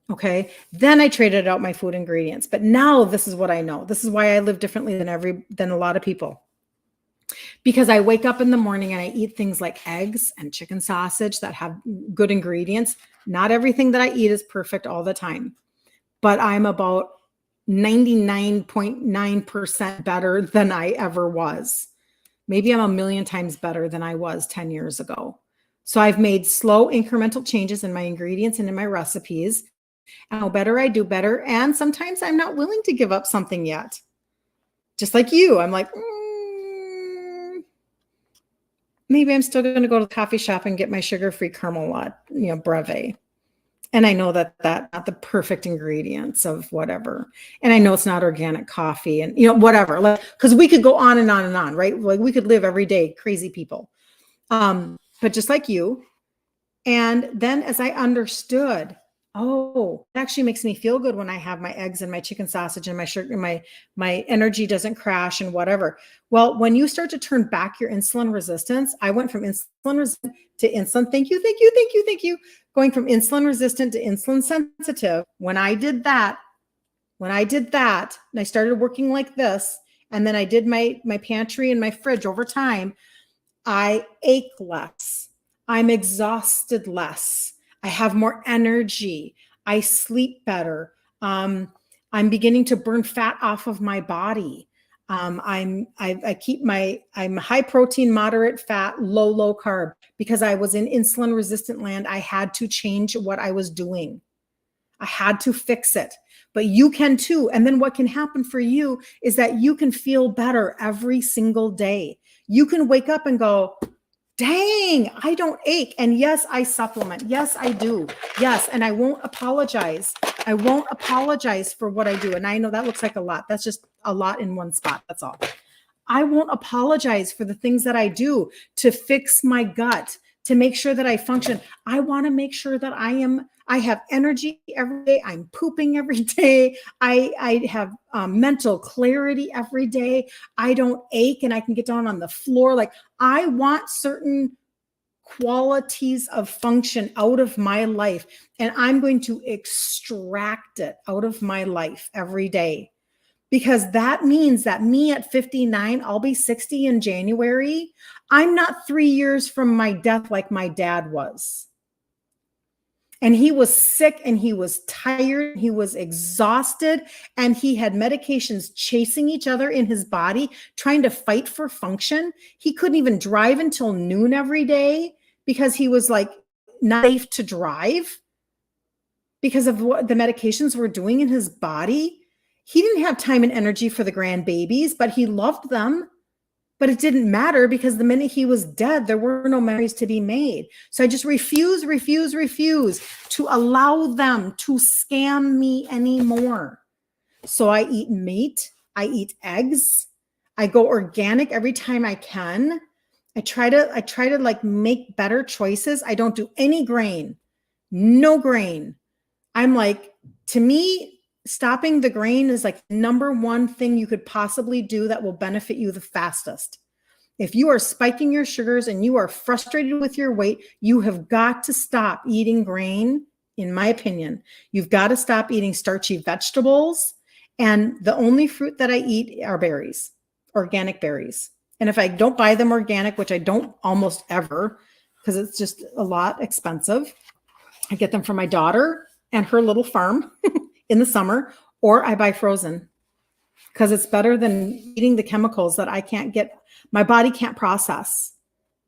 Okay. Then I traded out my food ingredients, but now this is what I know. This is why I live differently than a lot of people. Because I wake up in the morning and I eat things like eggs and chicken sausage that have good ingredients. Not everything that I eat is perfect all the time, but I'm about 99.9% better than I ever was. Maybe I'm a million times better than I was 10 years ago. So I've made slow incremental changes in my ingredients and in my recipes. And how better I do better. And sometimes I'm not willing to give up something yet. Just like you, I'm like, maybe I'm still going to go to the coffee shop and get my sugar-free caramel latte, breve. And I know that that's not the perfect ingredients of whatever. And I know it's not organic coffee and, whatever, because we could go on and on and on, right? Like we could live every day, crazy people. But just like you. And then as I understood, it actually makes me feel good when I have my eggs and my chicken sausage and my sugar, my energy doesn't crash and whatever. Well, when you start to turn back your insulin resistance, I went from insulin resistant to insulin. Thank you. Going from insulin resistant to insulin sensitive. When I did that, and I started working like this, and then I did my pantry and my fridge over time, I ache less. I'm exhausted less. I have more energy. I sleep better. I'm beginning to burn fat off of my body. I'm high protein, moderate fat, low carb because I was in insulin resistant land. I had to change what I was doing. I had to fix it, but you can too. And then what can happen for you is that you can feel better every single day. You can wake up and go, dang, I don't ache. And yes, I supplement. Yes, I do. Yes. And I won't apologize. I won't apologize for what I do. And I know that looks like a lot. That's just a lot in one spot. That's all. I won't apologize for the things that I do to fix my gut, to make sure that I function. I want to make sure that I have energy every day. I'm pooping every day. I have mental clarity every day. I don't ache and I can get down on the floor. Like I want certain qualities of function out of my life, and I'm going to extract it out of my life every day. Because that means that me at 59, I'll be 60 in January. I'm not 3 years from my death like my dad was. And he was sick and he was tired. He was exhausted and he had medications chasing each other in his body, trying to fight for function. He couldn't even drive until noon every day because he was like not safe to drive. because of what the medications were doing in his body. He didn't have time and energy for the grandbabies, but he loved them. But it didn't matter because the minute he was dead, there were no memories to be made. So I just refuse to allow them to scam me anymore. So I eat meat, I eat eggs, I go organic every time I can. I try to like make better choices. I don't do any grain, no grain. I'm like, to me, stopping the grain is like number one thing you could possibly do that will benefit you the fastest. If you are spiking your sugars and you are frustrated with your weight, you have got to stop eating grain, in my opinion. You've got to stop eating starchy vegetables. And the only fruit that I eat are berries, organic berries. And if I don't buy them organic, which I don't almost ever, because it's just a lot expensive, I get them from my daughter and her little farm in the summer, or I buy frozen because it's better than eating the chemicals that I can't get, my body can't process.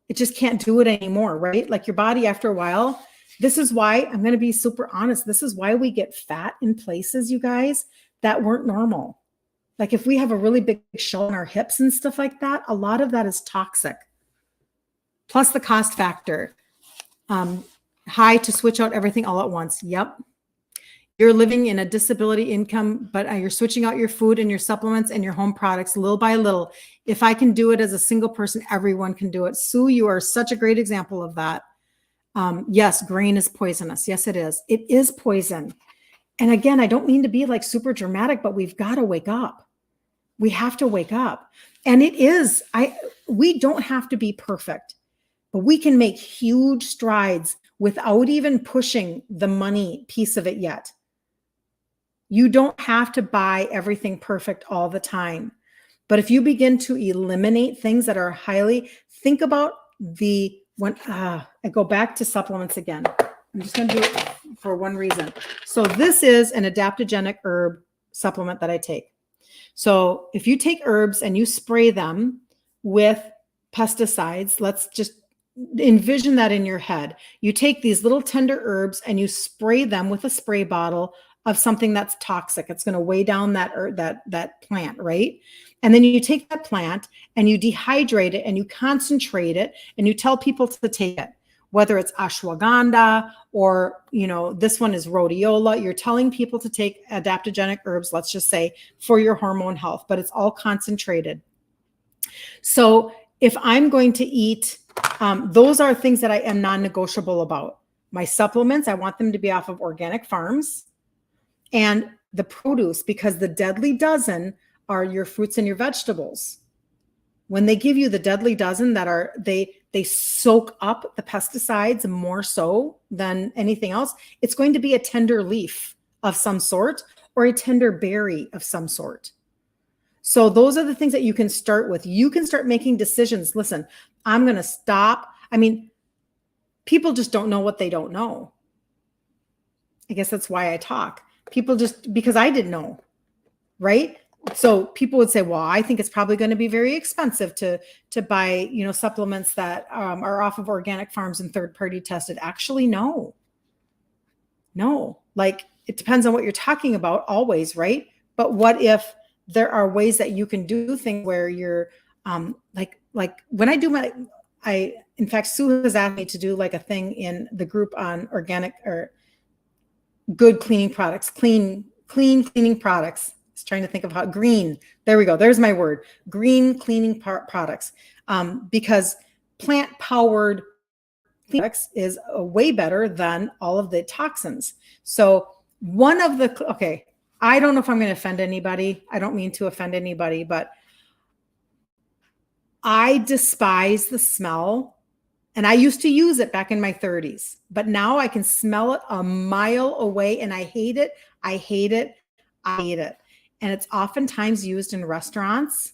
It just can't do it anymore, right? Like your body after a while, this is why, I'm going to be super honest, this is why we get fat in places, you guys, that weren't normal. Like if we have a really big show in our hips and stuff like that, a lot of that is toxic. Plus the cost factor. High to switch out everything all at once. Yep. You're living in a disability income, but you're switching out your food and your supplements and your home products little by little. If I can do it as a single person, everyone can do it. Sue, you are such a great example of that. Yes, grain is poisonous. Yes, it is. It is poison. And again, I don't mean to be like super dramatic, but we've got to wake up. We have to wake up. And it is, we don't have to be perfect, but we can make huge strides without even pushing the money piece of it yet. You don't have to buy everything perfect all the time. But if you begin to eliminate things that are highly, think about I go back to supplements again. I'm just going to do it for one reason. So this is an adaptogenic herb supplement that I take. So if you take herbs and you spray them with pesticides, let's just envision that in your head. You take these little tender herbs and you spray them with a spray bottle of something that's toxic. It's going to weigh down that plant, right? And then you take that plant and you dehydrate it and you concentrate it and you tell people to take it, whether it's ashwagandha or, this one is rhodiola. You're telling people to take adaptogenic herbs, let's just say, for your hormone health, but it's all concentrated. So if I'm going to eat, those are things that I am non-negotiable about. My supplements, I want them to be off of organic farms, and the produce, because the deadly dozen are your fruits and your vegetables. When they give you the deadly dozen they soak up the pesticides more so than anything else, it's going to be a tender leaf of some sort or a tender berry of some sort. So those are the things that you can start with. You can start making decisions. Listen, I'm going to stop. I mean, people just don't know what they don't know. I guess that's why I talk. People just, because I didn't know, right? So people would say, well, I think it's probably going to be very expensive to buy, supplements that are off of organic farms and third-party tested. Actually, no. Like it depends on what you're talking about always, right? But what if there are ways that you can do things where you're like when I do in fact, Sue has asked me to do like a thing in the group on organic or good cleaning products, clean cleaning products. I was trying to think of how green. There we go. There's my word. Green cleaning products. Because plant-powered products is way better than all of the toxins. So I don't know if I'm going to offend anybody. I don't mean to offend anybody, but I despise the smell. And I used to use it back in my 30s, but now I can smell it a mile away and I hate it. I hate it. And it's oftentimes used in restaurants,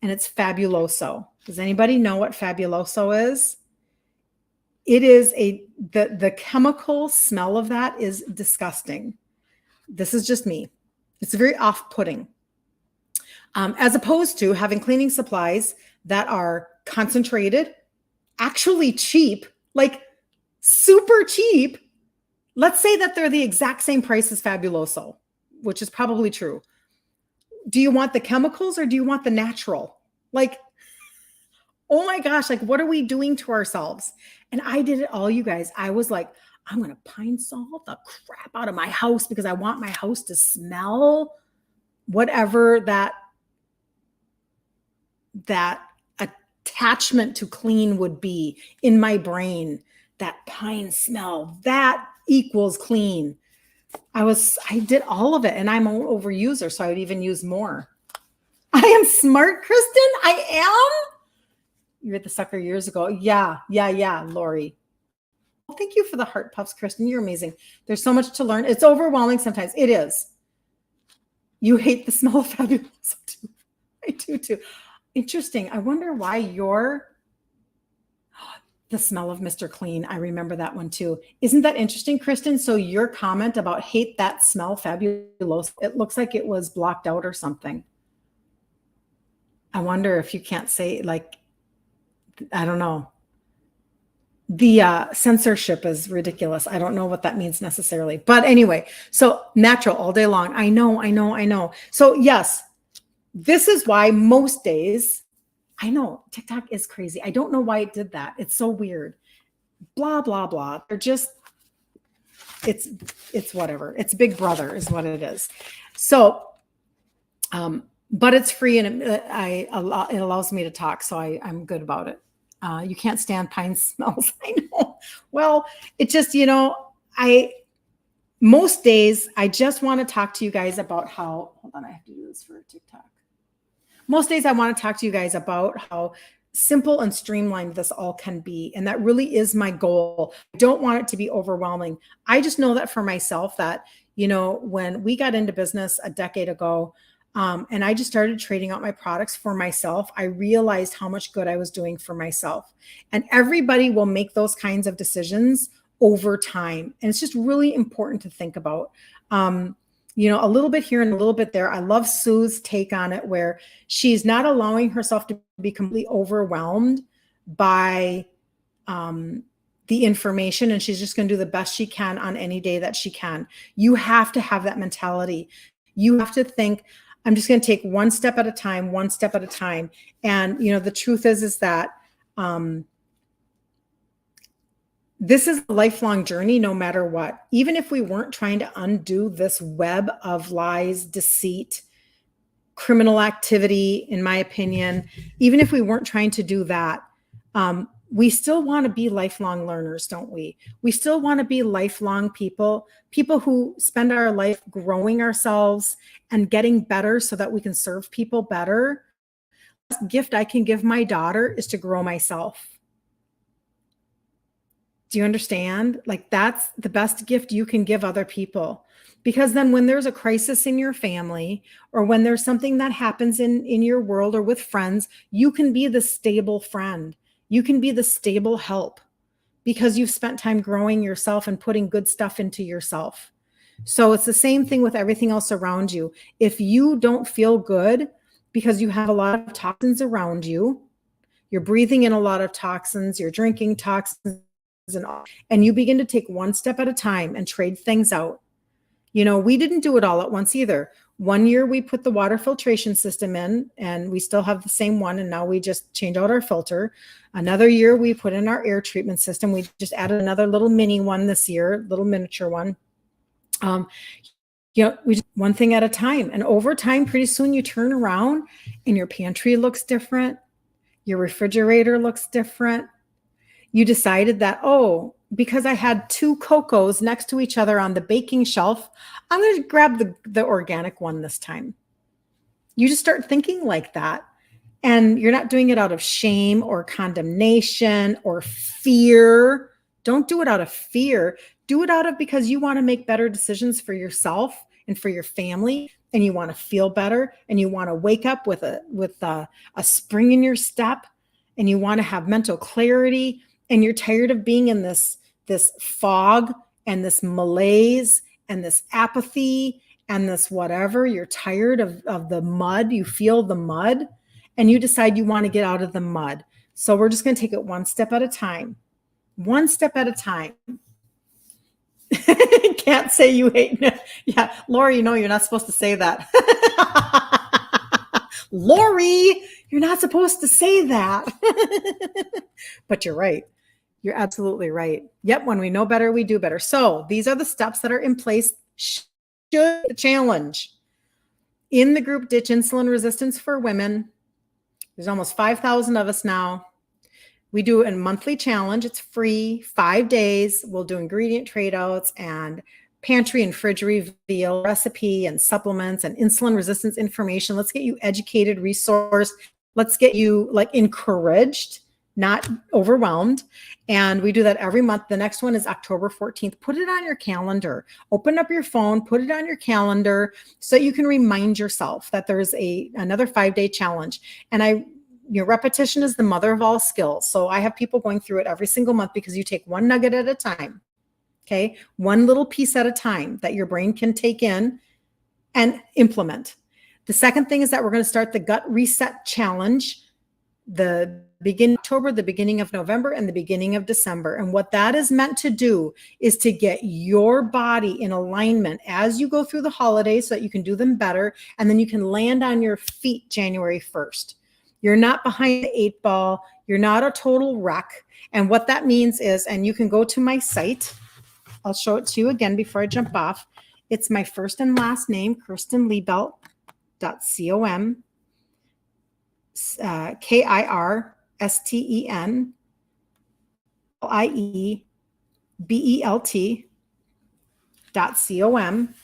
and it's Fabuloso. Does anybody know what Fabuloso is? It is the chemical smell of that is disgusting. This is just me. It's very off-putting. As opposed to having cleaning supplies that are concentrated, actually cheap, like super cheap, Let's say that they're the exact same price as Fabuloso, which is probably true. Do you want the chemicals or do you want the natural? Like, oh my gosh, like what are we doing to ourselves? And I did it all, you guys. I was like, I'm going to pine salt the crap out of my house because I want my house to smell whatever that attachment to clean would be in my brain. That pine smell, that equals clean. I did all of it, and I'm an overuser, so I would even use more. I am smart, Kristen. I am. You were the sucker years ago. Yeah, Lori. Well, thank you for the heart puffs, Kristen. You're amazing. There's so much to learn. It's overwhelming sometimes. It is. You hate the smell of Fabulous too. I do too. Interesting. I wonder why the smell of Mr. Clean. I remember that one too. Isn't that interesting, Kristen? So your comment about hate that smell, Fabulous, it looks like it was blocked out or something. I wonder if you can't say, like, I don't know. The censorship is ridiculous. I don't know what that means necessarily. But anyway, so natural all day long. I know. So yes, this is why most days, I know TikTok is crazy. I don't know why it did that. It's so weird. Blah, blah, blah. They're just, it's whatever. It's Big Brother is what it is. So, but it's free and it allows me to talk. So I'm good about it. You can't stand pine smells. I know. Well, it just, most days I just want to talk to you guys about how, hold on, I have to do this for TikTok. Most days I want to talk to you guys about how simple and streamlined this all can be. And that really is my goal. I don't want it to be overwhelming. I just know that for myself that, when we got into business a decade ago, and I just started trading out my products for myself, I realized how much good I was doing for myself. And everybody will make those kinds of decisions over time. And it's just really important to think about, a little bit here and a little bit there. I love Sue's take on it, where she's not allowing herself to be completely overwhelmed by the information, and she's just going to do the best she can on any day that she can. You have to have that mentality. You have to think, I'm just going to take one step at a time. And, the truth is that this is a lifelong journey, no matter what. Even if we weren't trying to undo this web of lies, deceit, criminal activity, in my opinion, even if we weren't trying to do that, we still want to be lifelong learners, don't we? We still want to be lifelong people who spend our life growing ourselves and getting better so that we can serve people better. The best gift I can give my daughter is to grow myself. Do you understand? Like, that's the best gift you can give other people. Because then when there's a crisis in your family, or when there's something that happens in your world or with friends, you can be the stable friend. You can be the stable help because you've spent time growing yourself and putting good stuff into yourself. So it's the same thing with everything else around you. If you don't feel good because you have a lot of toxins around you, you're breathing in a lot of toxins, you're drinking toxins, and you begin to take one step at a time and trade things out. We didn't do it all at once either. One year we put the water filtration system in, and we still have the same one, and now we just change out our filter. Another year we put in our air treatment system. We just added another little mini one this year, little miniature one. We just one thing at a time. And over time, pretty soon you turn around and your pantry looks different. Your refrigerator looks different. You decided that, because I had 2 Cocos next to each other on the baking shelf, I'm going to grab the organic one this time. You just start thinking like that. And you're not doing it out of shame or condemnation or fear. Don't do it out of fear. Do it out of because you want to make better decisions for yourself and for your family, and you want to feel better, and you want to wake up with a spring in your step, and you want to have mental clarity, and you're tired of being in this fog and this malaise and this apathy and this whatever. You're tired of the mud. You feel the mud, and you decide you want to get out of the mud. So we're just going to take it one step at a time. One step at a time. Can't say you hate. Yeah, Lori, you're not supposed to say that. Lori, you're not supposed to say that. But you're right. You're absolutely right. Yep. When we know better, we do better. So these are the steps that are in place. Should the challenge in the group Ditch Insulin Resistance for Women. There's almost 5,000 of us now. We do a monthly challenge. It's free, 5 days. We'll do ingredient trade outs and pantry and fridge reveal, recipe and supplements and insulin resistance information. Let's get you educated, resourced. Let's get you encouraged, not overwhelmed. And we do that every month. The next one is October 14th. Put it on your calendar. Open up your phone, put it on your calendar so that you can remind yourself that there's another 5-day challenge. And repetition is the mother of all skills. So I have people going through it every single month because you take one nugget at a time. Okay. One little piece at a time that your brain can take in and implement. The second thing is that we're going to start the gut reset challenge, the beginning of October, the beginning of November, and the beginning of December. And what that is meant to do is to get your body in alignment as you go through the holidays so that you can do them better. And then you can land on your feet January 1st. You're not behind the 8 ball. You're not a total wreck. And what that means is, and you can go to my site. I'll show it to you again before I jump off. It's my first and last name, KirstenLiebelt.com. KirstenLiebelt.com.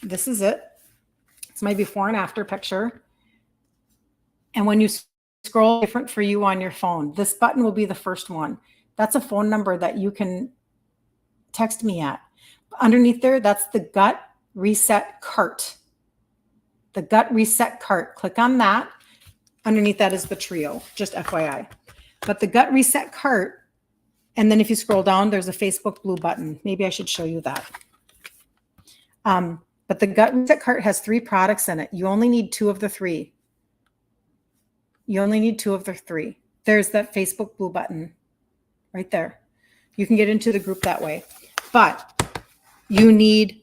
This is it. It's my before and after picture. And when you scroll, different for you on your phone, this button will be the first one. That's a phone number that you can text me at. Underneath there, that's the gut reset cart. The gut reset cart. Click on that. Underneath that is the trio, just FYI. But the gut reset cart, and then if you scroll down, there's a Facebook blue button. Maybe I should show you that. But the gut reset cart has 3 products in it. You only need 2 of the 3. You only need 2 of the 3. There's that Facebook blue button right there. You can get into the group that way. But you need,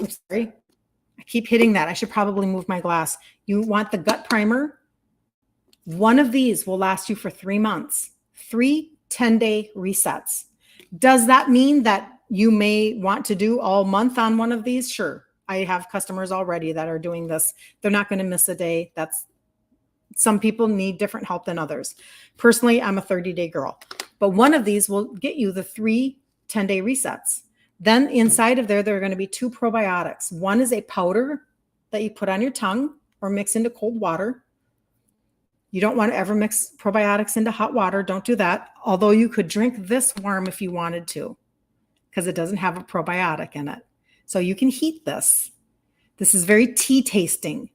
oops, sorry. I keep hitting that. I should probably move my glass. You want the gut primer. One of these will last you for 3 months. 3 10-day resets. Does that mean that you may want to do all month on one of these? Sure. I have customers already that are doing this. They're not going to miss a day. Some people need different help than others. Personally, I'm a 30-day girl. But one of these will get you the 3 10-day resets. Then inside of there are going to be 2 probiotics. One is a powder that you put on your tongue or mix into cold water. You don't want to ever mix probiotics into hot water. Don't do that. Although you could drink this warm if you wanted to, because it doesn't have a probiotic in it. So you can heat this. This is very tea tasting.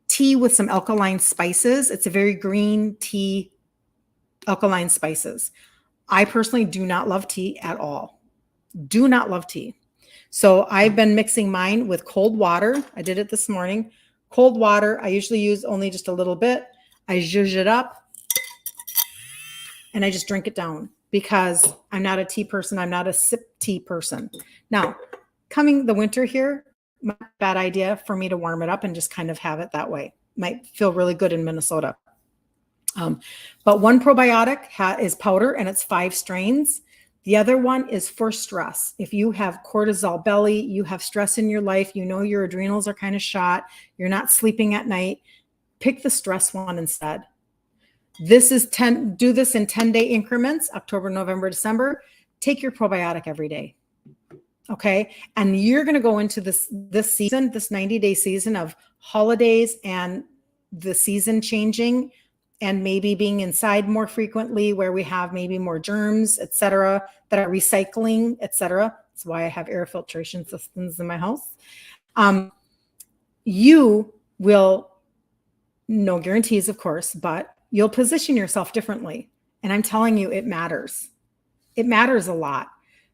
Tea with some alkaline spices. It's a very green tea, alkaline spices. I personally do not love tea at all. Do not love tea. So I've been mixing mine with cold water. I did it this morning. Cold water. I usually use only just a little bit. I zhuzh it up and I just drink it down because I'm not a tea person. I'm not a sip tea person. Now, coming the winter here, not a bad idea for me to warm it up and just kind of have it that way. Might feel really good in Minnesota. But one probiotic is powder and it's 5 strains. The other one is for stress. If you have cortisol belly, you have stress in your life, you know your adrenals are kind of shot, you're not sleeping at night, pick the stress one instead. This is do this in 10-day increments, October, November, December. Take your probiotic every day. Okay. And you're going to go into this season, this 90-day season of holidays and the season changing and maybe being inside more frequently where we have maybe more germs, et cetera, that are recycling, et cetera. That's why I have air filtration systems in my house. You will, no guarantees, of course, but you'll position yourself differently. And I'm telling you, it matters. It matters a lot.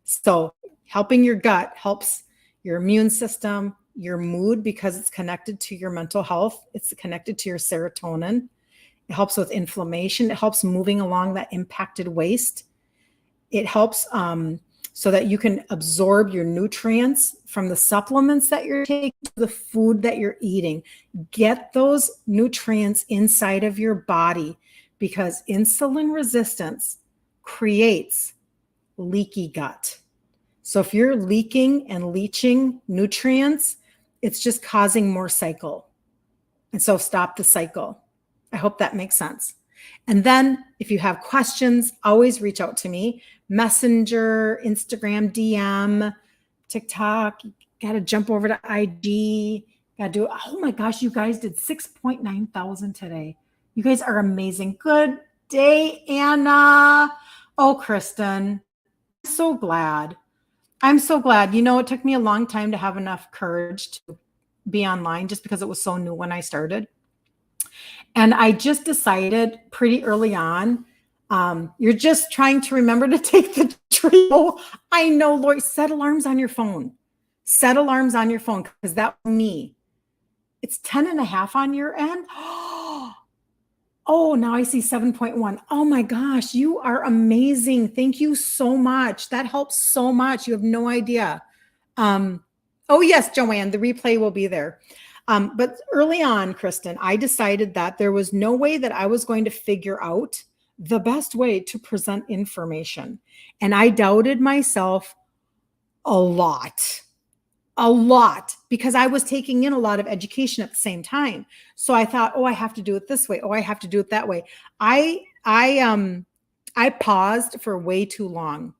So helping your gut helps your immune system, your mood, because it's connected to your mental health. It's connected to your serotonin. It helps with inflammation. It helps moving along that impacted waste. It helps so that you can absorb your nutrients from the supplements that you're taking to the food that you're eating. Get those nutrients inside of your body, because insulin resistance creates leaky gut. So if you're leaking and leaching nutrients, it's just causing more cycle. And so stop the cycle. I hope that makes sense. And then if you have questions, always reach out to me. Messenger, Instagram, DM, TikTok. You got to jump over to IG. Got to do, oh my gosh, you guys did 6.9 thousand today. You guys are amazing. Good day, Anna. Oh, Kristen, I'm so glad. I'm so glad. You know, it took me a long time to have enough courage to be online just because it was so new when I started. And I just decided pretty early on, you're just trying to remember to take the trio. I know, Lori, set alarms on your phone. Set alarms on your phone, because that was me. It's 10.5 on your end. Oh, now I see 7.1. Oh my gosh, you are amazing. Thank you so much. That helps so much. You have no idea. Oh yes, Joanne, the replay will be there. But early on, Kristen, I decided that there was no way that I was going to figure out the best way to present information. And I doubted myself a lot, because I was taking in a lot of education at the same time. So I thought, oh, I have to do it this way. Oh, I have to do it that way. I paused for way too long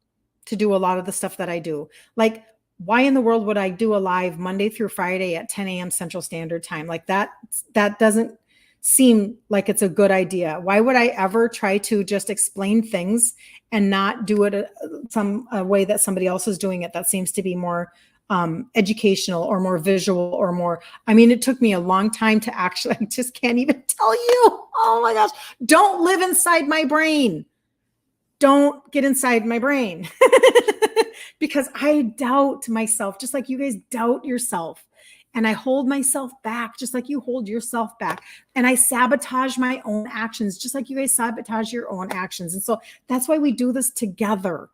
to do a lot of the stuff that I do. Like, why in the world would I do a live Monday through Friday at 10 a.m. Central Standard Time? Like that doesn't seem like it's a good idea. Why would I ever try to just explain things and not do it a way that somebody else is doing it that seems to be more educational or more visual or more, I mean, it took me a long time to actually, I just can't even tell you. Oh my gosh. Don't live inside my brain. Don't get inside my brain. Because I doubt myself, just like you guys doubt yourself. And I hold myself back, just like you hold yourself back. And I sabotage my own actions, just like you guys sabotage your own actions. And so that's why we do this together.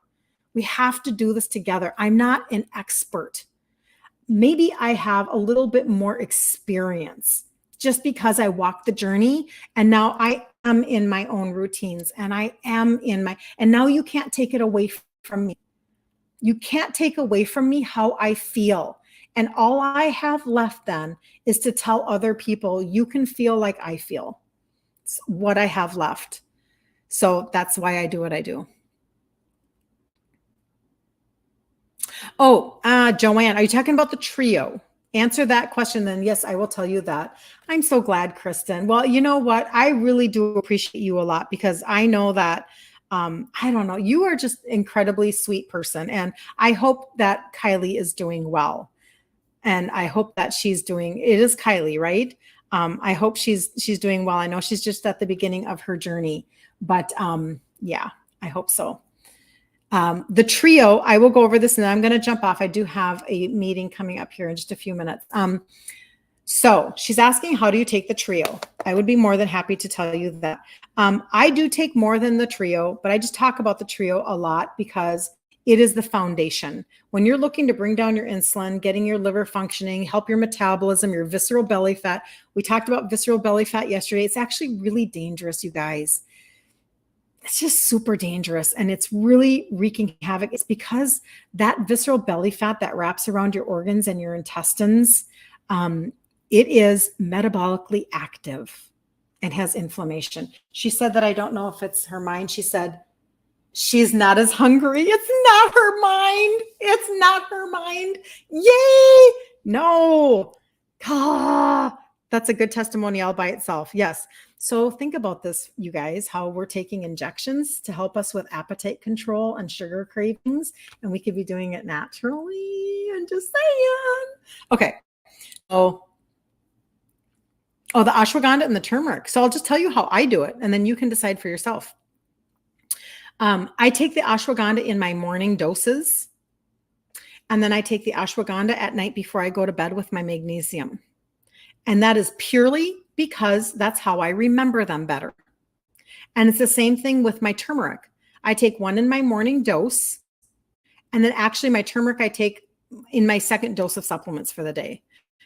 We have to do this together. I'm not an expert. Maybe I have a little bit more experience just because I walked the journey, and now I am in my own routines, and and now you can't take it away from me. You can't take away from me how I feel. And all I have left then is to tell other people, you can feel like I feel. It's what I have left. So that's why I do what I do. Oh, Joanne, are you talking about the trio? Answer that question, then yes, I will tell you that. I'm so glad, Kristen. Well, you know what? I really do appreciate you a lot, because I know that I don't know. You are just incredibly sweet person. And I hope that Kylie is doing well. And I hope that it is Kylie, right? I hope she's doing well. I know she's just at the beginning of her journey, but yeah, I hope so. The trio, I will go over this and then I'm going to jump off. I do have a meeting coming up here in just a few minutes. So she's asking, how do you take the trio? I would be more than happy to tell you that. I do take more than the trio, but I just talk about the trio a lot because it is the foundation. When you're looking to bring down your insulin, getting your liver functioning, help your metabolism, your visceral belly fat. We talked about visceral belly fat yesterday. It's actually really dangerous, you guys. It's just super dangerous, and it's really wreaking havoc. It's because that visceral belly fat that wraps around your organs and your intestines, it is metabolically active and has inflammation. She said that I don't know if it's her mind. She said she's not as hungry. It's not her mind. It's not her mind. Yay! No. That's a good testimony all by itself. Yes. So think about this, you guys, how we're taking injections to help us with appetite control and sugar cravings, and we could be doing it naturally. I'm just saying. Okay. Oh, the ashwagandha and the turmeric. So I'll just tell you how I do it, and then you can decide for yourself. I take the ashwagandha in my morning doses, and then I take the ashwagandha at night before I go to bed with my magnesium. And that is purely because that's how I remember them better. And it's the same thing with my turmeric. I take one in my morning dose, And then actually my turmeric I take in my second dose of supplements for the day,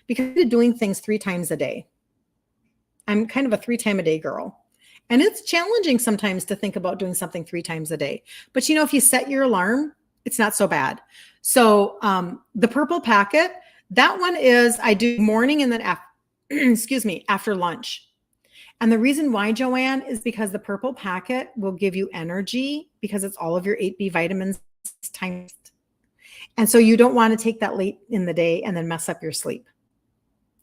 because I'm doing things 3 times a day. I'm kind of a 3 time a day girl. And it's challenging sometimes to think about doing something 3 times a day. But if you set your alarm, it's not so bad. So the purple packet, that one is I do morning and then after lunch. And the reason why, Joanne, is because the purple packet will give you energy because it's all of your 8B vitamins times. And so you don't want to take that late in the day and then mess up your sleep.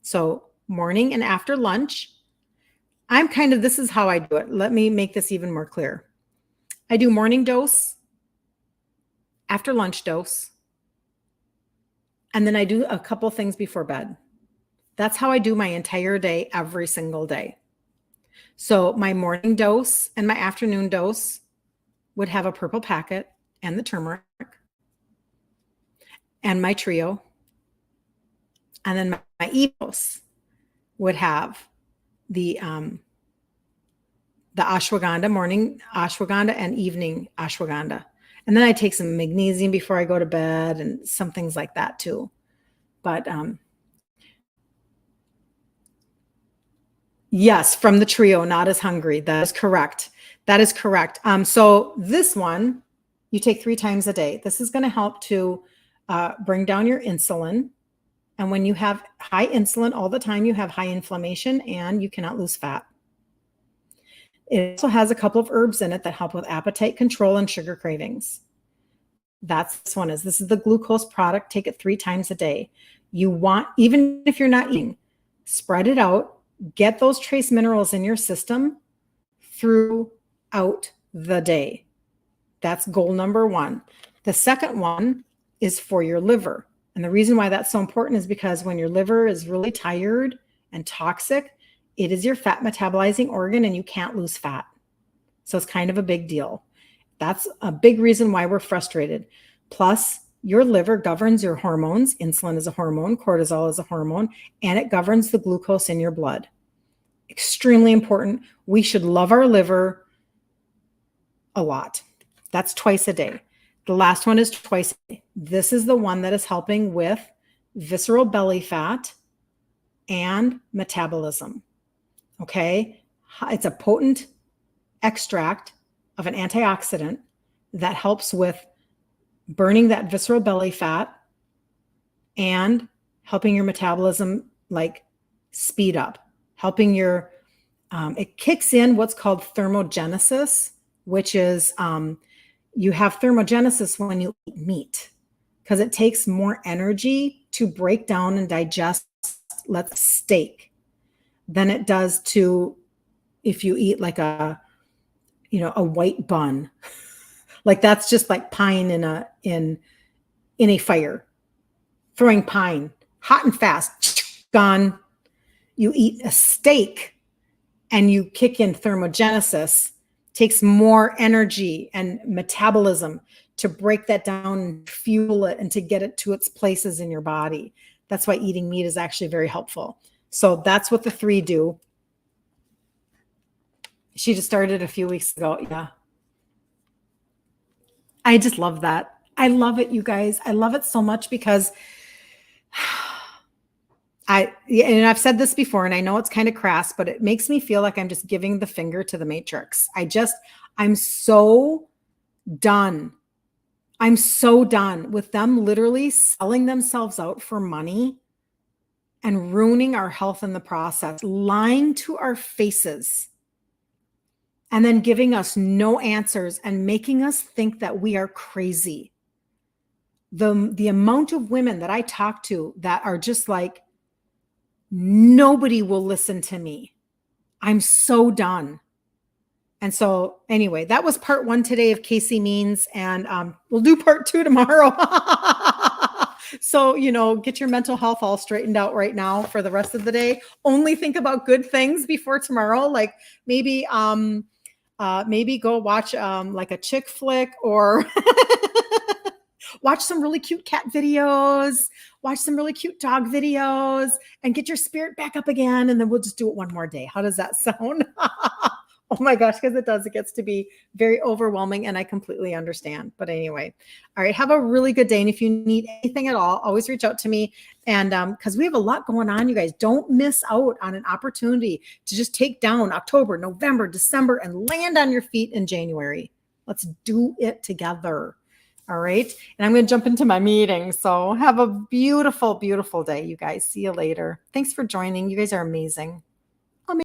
So morning and after lunch, this is how I do it. Let me make this even more clear. I do morning dose, after lunch dose, and then I do a couple things before bed. That's how I do my entire day every single day. So my morning dose and my afternoon dose would have a purple packet and the turmeric and my trio. And then my evening dose would have the ashwagandha, morning ashwagandha and evening ashwagandha. And then I take some magnesium before I go to bed and some things like that too. But yes, from the trio, not as hungry. That is correct. That is correct. So this one, you take 3 times a day. This is going to help to bring down your insulin. And when you have high insulin all the time, you have high inflammation and you cannot lose fat. It also has a couple of herbs in it that help with appetite control and sugar cravings. This is the glucose product. Take it 3 times a day. You want, even if you're not eating, spread it out, get those trace minerals in your system throughout the day. That's goal number 1. The second one is for your liver. And the reason why that's so important is because when your liver is really tired and toxic, it is your fat metabolizing organ and you can't lose fat. So it's kind of a big deal. That's a big reason why we're frustrated. Plus, your liver governs your hormones. Insulin is a hormone, cortisol is a hormone, and it governs the glucose in your blood. Extremely important. We should love our liver a lot. That's twice a day. The last one is twice a day. This is the one that is helping with visceral belly fat and metabolism. Okay? It's a potent extract of an antioxidant that helps with burning that visceral belly fat and helping your metabolism speed up, helping your, it kicks in what's called thermogenesis, which is, you have thermogenesis when you eat meat because it takes more energy to break down and digest, steak than it does if you eat a white bun. That's just like pine in a fire, throwing pine, hot and fast, gone. You eat a steak and you kick in thermogenesis. Takes more energy and metabolism to break that down and fuel it and to get it to its places in your body. That's why eating meat is actually very helpful. So that's what the 3 do. She just started a few weeks ago. Yeah. I just love that. I love it, you guys. I love it so much because and I've said this before, and I know it's kind of crass, but it makes me feel like I'm just giving the finger to the matrix. I'm so done. I'm so done with them literally selling themselves out for money and ruining our health in the process, lying to our faces, and then giving us no answers and making us think that we are crazy. The amount of women that I talk to that are just like, nobody will listen to me. I'm so done. And so anyway, that was part 1 today of Casey Means, and we'll do part 2 tomorrow. So, get your mental health all straightened out right now for the rest of the day. Only think about good things before tomorrow. Like maybe go watch a chick flick or watch some really cute cat videos, watch some really cute dog videos, and get your spirit back up again. And then we'll just do it one more day. How does that sound? Oh my gosh, because it does. It gets to be very overwhelming, and I completely understand. But anyway, all right, have a really good day. And if you need anything at all, always reach out to me. And because we have a lot going on, you guys, don't miss out on an opportunity to just take down October, November, December, and land on your feet in January. Let's do it together. All right. And I'm going to jump into my meeting. So have a beautiful, beautiful day, you guys. See you later. Thanks for joining. You guys are amazing.